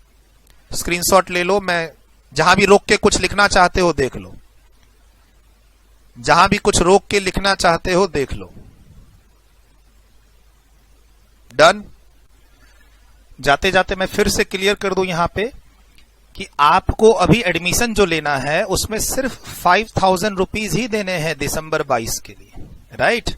स्क्रीनशॉट ले लो, मैं जहां भी रोक के कुछ लिखना चाहते हो देख लो, जहां भी कुछ रोक के लिखना चाहते हो देख लो। डन। जाते जाते मैं फिर से क्लियर कर दूं यहां पे कि आपको अभी एडमिशन जो लेना है उसमें सिर्फ 5000 रुपीज ही देने हैं दिसंबर 22 के लिए, राइट।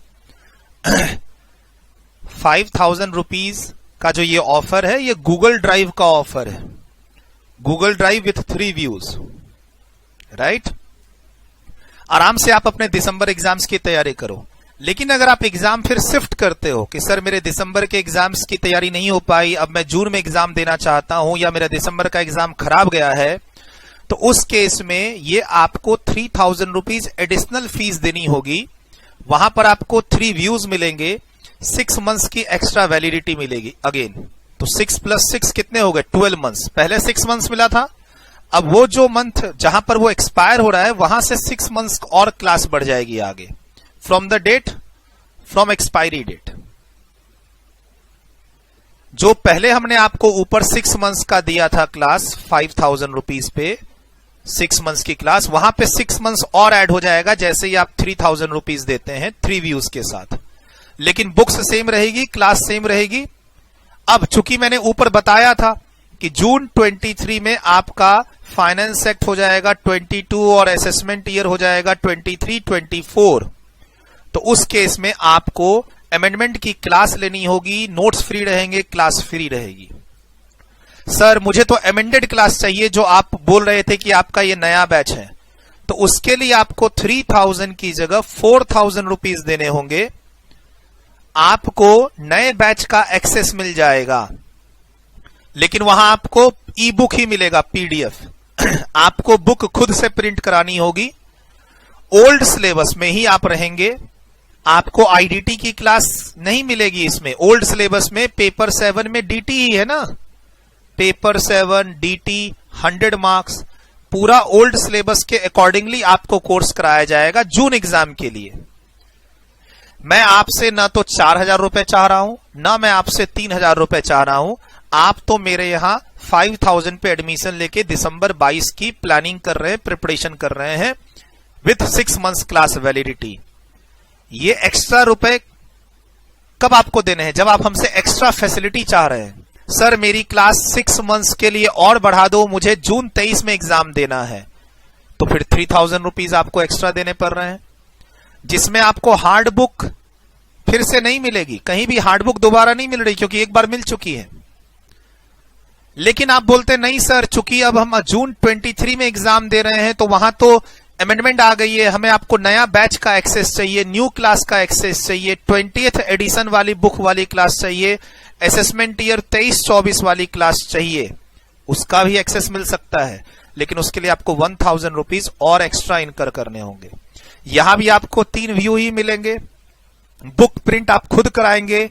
5000 रुपीज का जो ये ऑफर है ये गूगल ड्राइव का ऑफर है, Google drive with 3 views, right. आराम से आप अपने दिसंबर एग्जाम्स की तैयारी करो। लेकिन अगर आप एग्जाम फिर शिफ्ट करते हो कि सर मेरे दिसंबर के एग्जाम्स की तैयारी नहीं हो पाई, अब मैं जून में एग्जाम देना चाहता हूं या मेरा दिसंबर का एग्जाम खराब गया है, तो उस केस में ये आपको 3000 रुपीज एडिशनल फीस देनी होगी। वहां पर आपको 3 व्यूज मिलेंगे, 6 मंथ्स की एक्स्ट्रा वैलिडिटी मिलेगी अगेन। तो 6 + 6 कितने हो गए? 12 मंथ्स। पहले 6 मंथ्स मिला था, अब वो जो मंथ जहां पर वो एक्सपायर हो रहा है वहां से 6 मंथ्स और क्लास बढ़ जाएगी आगे, from the date, from expiry date. जो पहले हमने आपको ऊपर 6 मंथ्स का दिया था क्लास 5000 रुपीज पे, 6 मंथ्स की क्लास, वहां पे 6 मंथ्स और ऐड हो जाएगा जैसे ही आप 3000 रुपीज देते हैं 3 व्यूज के साथ। लेकिन बुक्स सेम रहेगी, क्लास सेम रहेगी। अब चूंकि मैंने ऊपर बताया था कि जून 23 में आपका फाइनेंस एक्ट हो जाएगा 22 और असेसमेंट ईयर हो जाएगा 23-24, तो उस केस में आपको अमेंडमेंट की क्लास लेनी होगी, नोट्स फ्री रहेंगे, क्लास फ्री रहेगी। सर मुझे तो अमेंडेड क्लास चाहिए जो आप बोल रहे थे कि आपका ये नया बैच है, तो उसके लिए आपको 3000 की जगह 4000 रुपीज देने होंगे। आपको नए बैच का एक्सेस मिल जाएगा, लेकिन वहां आपको ई बुक ही मिलेगा, पीडीएफ। आपको बुक खुद से प्रिंट करानी होगी। ओल्ड सिलेबस में ही आप रहेंगे, आपको आईडीटी की क्लास नहीं मिलेगी इसमें। ओल्ड सिलेबस में पेपर 7 में डीटी ही है ना, पेपर 7 डीटी 100 मार्क्स, पूरा ओल्ड सिलेबस के अकॉर्डिंगली आपको कोर्स कराया जाएगा जून एग्जाम के लिए। मैं आपसे ना तो 4000 रुपए चाह रहा हूं, ना मैं आपसे 3000 रुपए चाह रहा हूं। आप तो मेरे यहां 5000 पे एडमिशन लेके दिसंबर 22 की प्लानिंग कर रहे हैं, प्रिपरेशन कर रहे हैं विथ 6 मंथ्स क्लास वैलिडिटी। ये एक्स्ट्रा रुपए कब आपको देने हैं? जब आप हमसे एक्स्ट्रा फैसिलिटी चाह रहे हैं। सर मेरी क्लास 6 मंथ्स के लिए और बढ़ा दो, मुझे जून 23 में एग्जाम देना है, तो फिर 3000 रुपीज आपको एक्स्ट्रा देने पड़ रहे हैं, जिसमें आपको हार्ड बुक फिर से नहीं मिलेगी। कहीं भी हार्ड बुक दोबारा नहीं मिल रही क्योंकि एक बार मिल चुकी है। लेकिन आप बोलते नहीं सर चूंकि अब हम जून 23 में एग्जाम दे रहे हैं तो वहां तो अमेंडमेंट आ गई है, हमें आपको नया बैच का एक्सेस चाहिए, न्यू क्लास का एक्सेस चाहिए, 20th एडिशन वाली बुक वाली क्लास चाहिए, असेसमेंट ईयर 23-24 वाली क्लास चाहिए, उसका भी एक्सेस मिल सकता है। लेकिन उसके लिए आपको 1000 रुपीज और एक्स्ट्रा इनकर करने होंगे। यहां भी आपको 3 व्यू ही मिलेंगे, बुक प्रिंट आप खुद कराएंगे।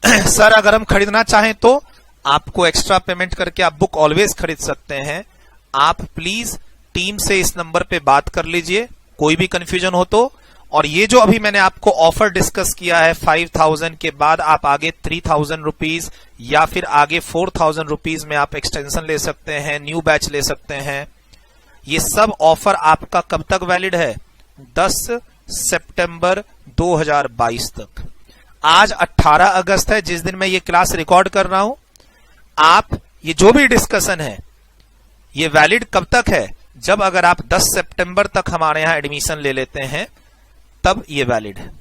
सर अगर हम खरीदना चाहें तो आपको एक्स्ट्रा पेमेंट करके आप बुक ऑलवेज खरीद सकते हैं। आप प्लीज टीम से इस नंबर पे बात कर लीजिए कोई भी कंफ्यूजन हो तो, और ये जो अभी मैंने आपको ऑफर डिस्कस किया है 5000 के बाद आप आगे 3000 रुपीज या फिर आगे 4000 रुपीज में आप एक्सटेंशन ले सकते हैं, न्यू बैच ले सकते हैं। ये सब ऑफर आपका कब तक वैलिड है? 10 सितंबर 2022 तक। आज 18 अगस्त है, जिस दिन मैं ये क्लास रिकॉर्ड कर रहा हूं। आप ये जो भी डिस्कशन है ये वैलिड कब तक है? जब अगर आप 10 सितंबर तक हमारे यहां एडमिशन ले लेते हैं तब ये वैलिड है।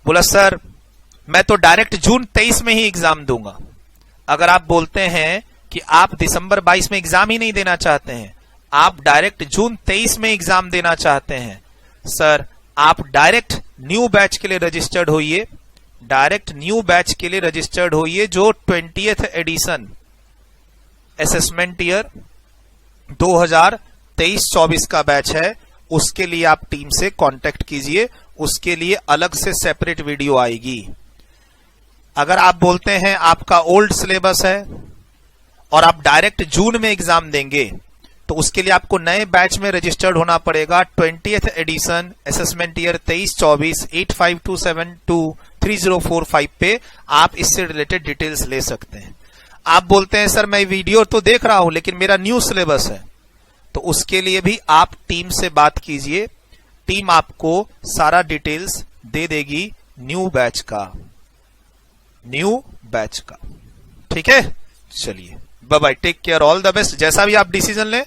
बोला सर मैं तो डायरेक्ट जून 23 में ही एग्जाम दूंगा। अगर आप बोलते हैं कि आप दिसंबर 22 में एग्जाम ही नहीं देना चाहते हैं, आप डायरेक्ट जून 23 में एग्जाम देना चाहते हैं, सर आप डायरेक्ट न्यू बैच के लिए रजिस्टर्ड होइए। डायरेक्ट न्यू बैच के लिए रजिस्टर्ड होइए जो 20th एडिशन असेसमेंट ईयर 2023-24 का बैच है, उसके लिए आप टीम से कांटेक्ट कीजिए। उसके लिए अलग से सेपरेट वीडियो आएगी। अगर आप बोलते हैं आपका ओल्ड सिलेबस है और आप डायरेक्ट जून में एग्जाम देंगे, तो उसके लिए आपको नए बैच में रजिस्टर्ड होना पड़ेगा। 20th एडिशन असेसमेंट ईयर 23-24 85272304 पे आप इससे रिलेटेड डिटेल्स ले सकते हैं। आप बोलते हैं सर मैं वीडियो तो देख रहा हूं लेकिन मेरा न्यू सिलेबस है, तो उसके लिए भी आप टीम से बात कीजिए। टीम आपको सारा डिटेल्स दे देगी न्यू बैच का। ठीक है, चलिए bye bye, take care, all the best. जैसा भी आप डिसीजन लें,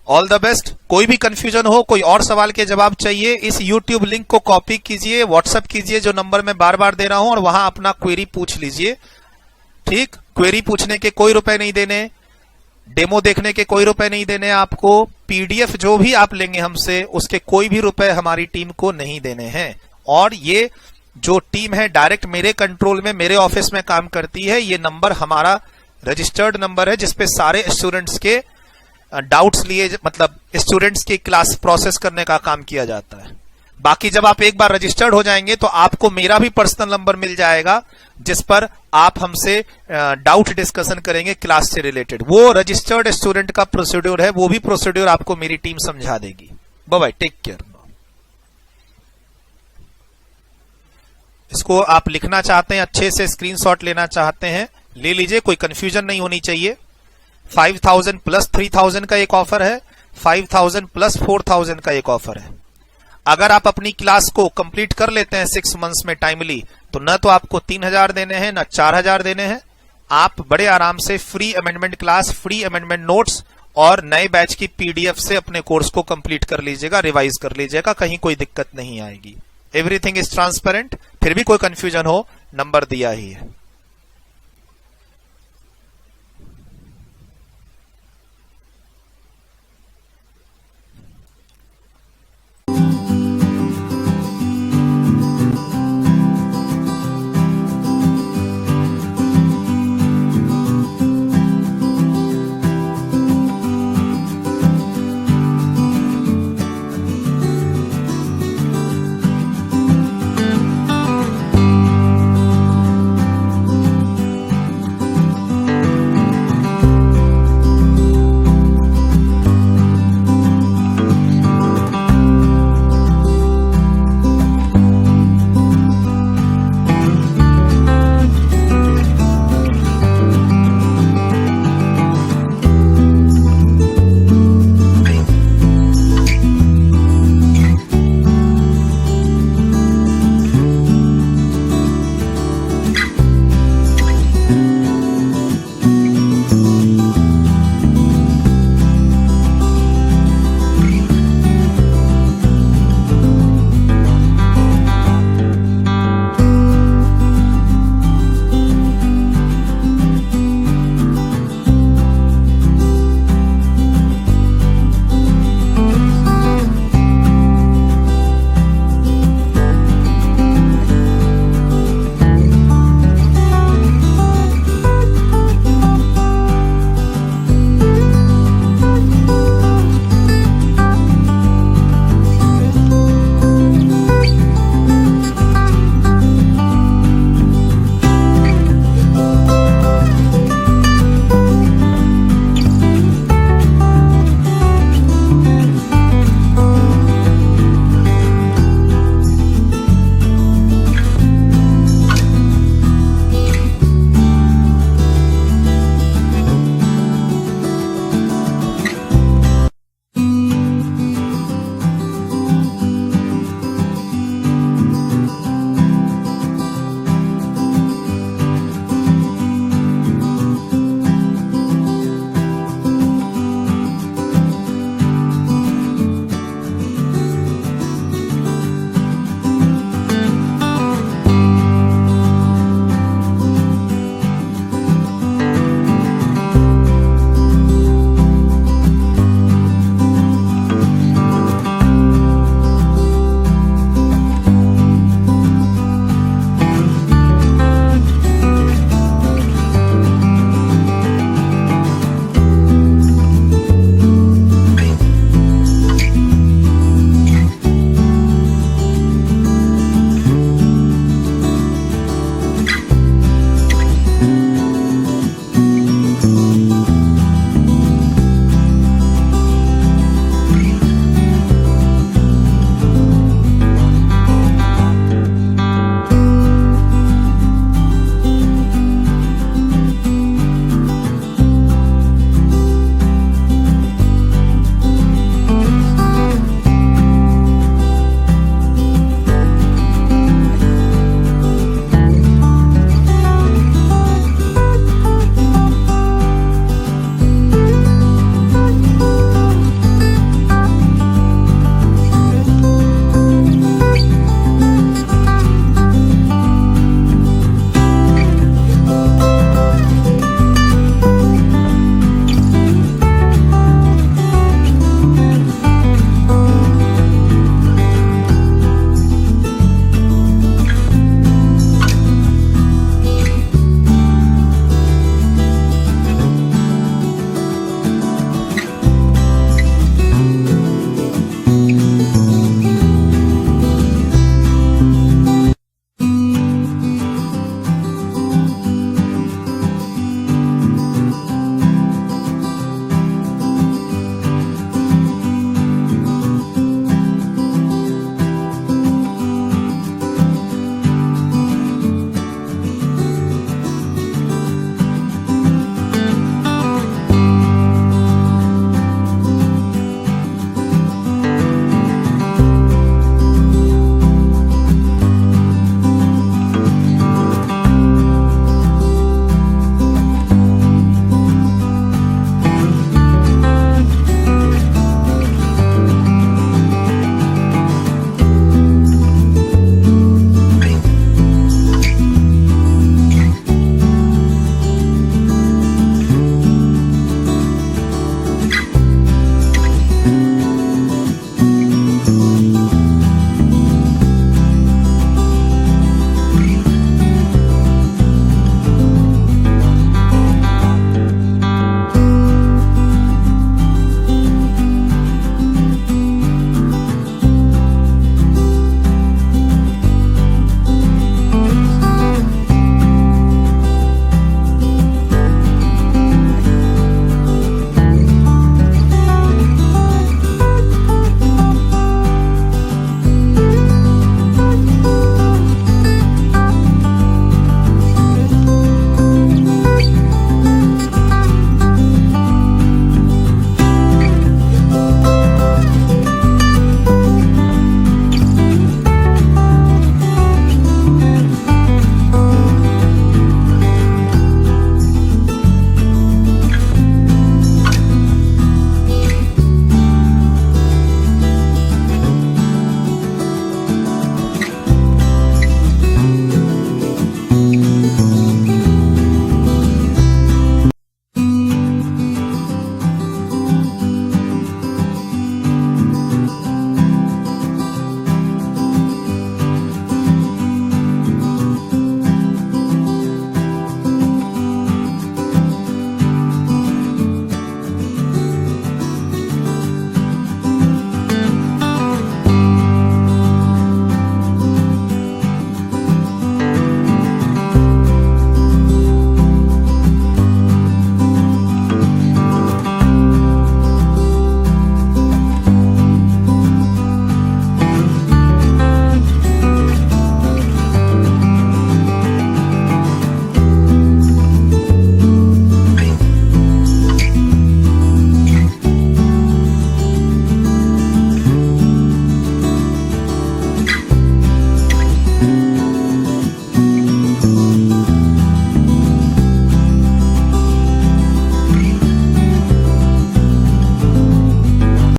ऑल द बेस्ट। कोई भी कंफ्यूजन हो, कोई और सवाल के जवाब चाहिए, इस यूट्यूब लिंक को कॉपी कीजिए, व्हाट्सएप कीजिए जो नंबर मैं बार बार दे रहा हूं, और वहां अपना क्वेरी पूछ लीजिए। ठीक, क्वेरी पूछने के कोई रुपए नहीं देने, डेमो देखने के कोई रुपए नहीं देने आपको, पीडीएफ जो भी आप लेंगे हमसे उसके कोई भी रुपए हमारी टीम को नहीं देने हैं। और ये जो टीम है डायरेक्ट मेरे कंट्रोल में, मेरे ऑफिस में काम करती है। ये नंबर हमारा रजिस्टर्ड नंबर है जिसपे सारे स्टूडेंट्स के डाउट्स लिए, मतलब स्टूडेंट्स की क्लास प्रोसेस करने का काम किया जाता है। बाकी जब आप एक बार रजिस्टर्ड हो जाएंगे तो आपको मेरा भी पर्सनल नंबर मिल जाएगा जिस पर आप हमसे डाउट डिस्कशन करेंगे क्लास से रिलेटेड। वो रजिस्टर्ड स्टूडेंट का प्रोसीड्यूर है, वो भी प्रोसीड्यूर आपको मेरी टीम समझा देगी। Bye bye, take care. इसको आप लिखना चाहते हैं, अच्छे से स्क्रीनशॉट लेना चाहते हैं, ले लीजिए, कोई कंफ्यूजन नहीं होनी चाहिए। 5000 प्लस 3000 का एक ऑफर है, 5000 प्लस 4000 का एक ऑफर है। अगर आप अपनी क्लास को कंप्लीट कर लेते हैं 6 मंथ्स में टाइमली, तो न तो आपको 3000 देने हैं न 4000 देने हैं। आप बड़े आराम से free amendment class, free amendment notes और नए बैच की पीडीएफ से अपने कोर्स को कंप्लीट कर लीजिएगा, रिवाइज कर लीजिएगा, कहीं कोई दिक्कत नहीं आएगी। Everything is transparent. फिर भी कोई कंफ्यूजन हो, नंबर दिया ही है।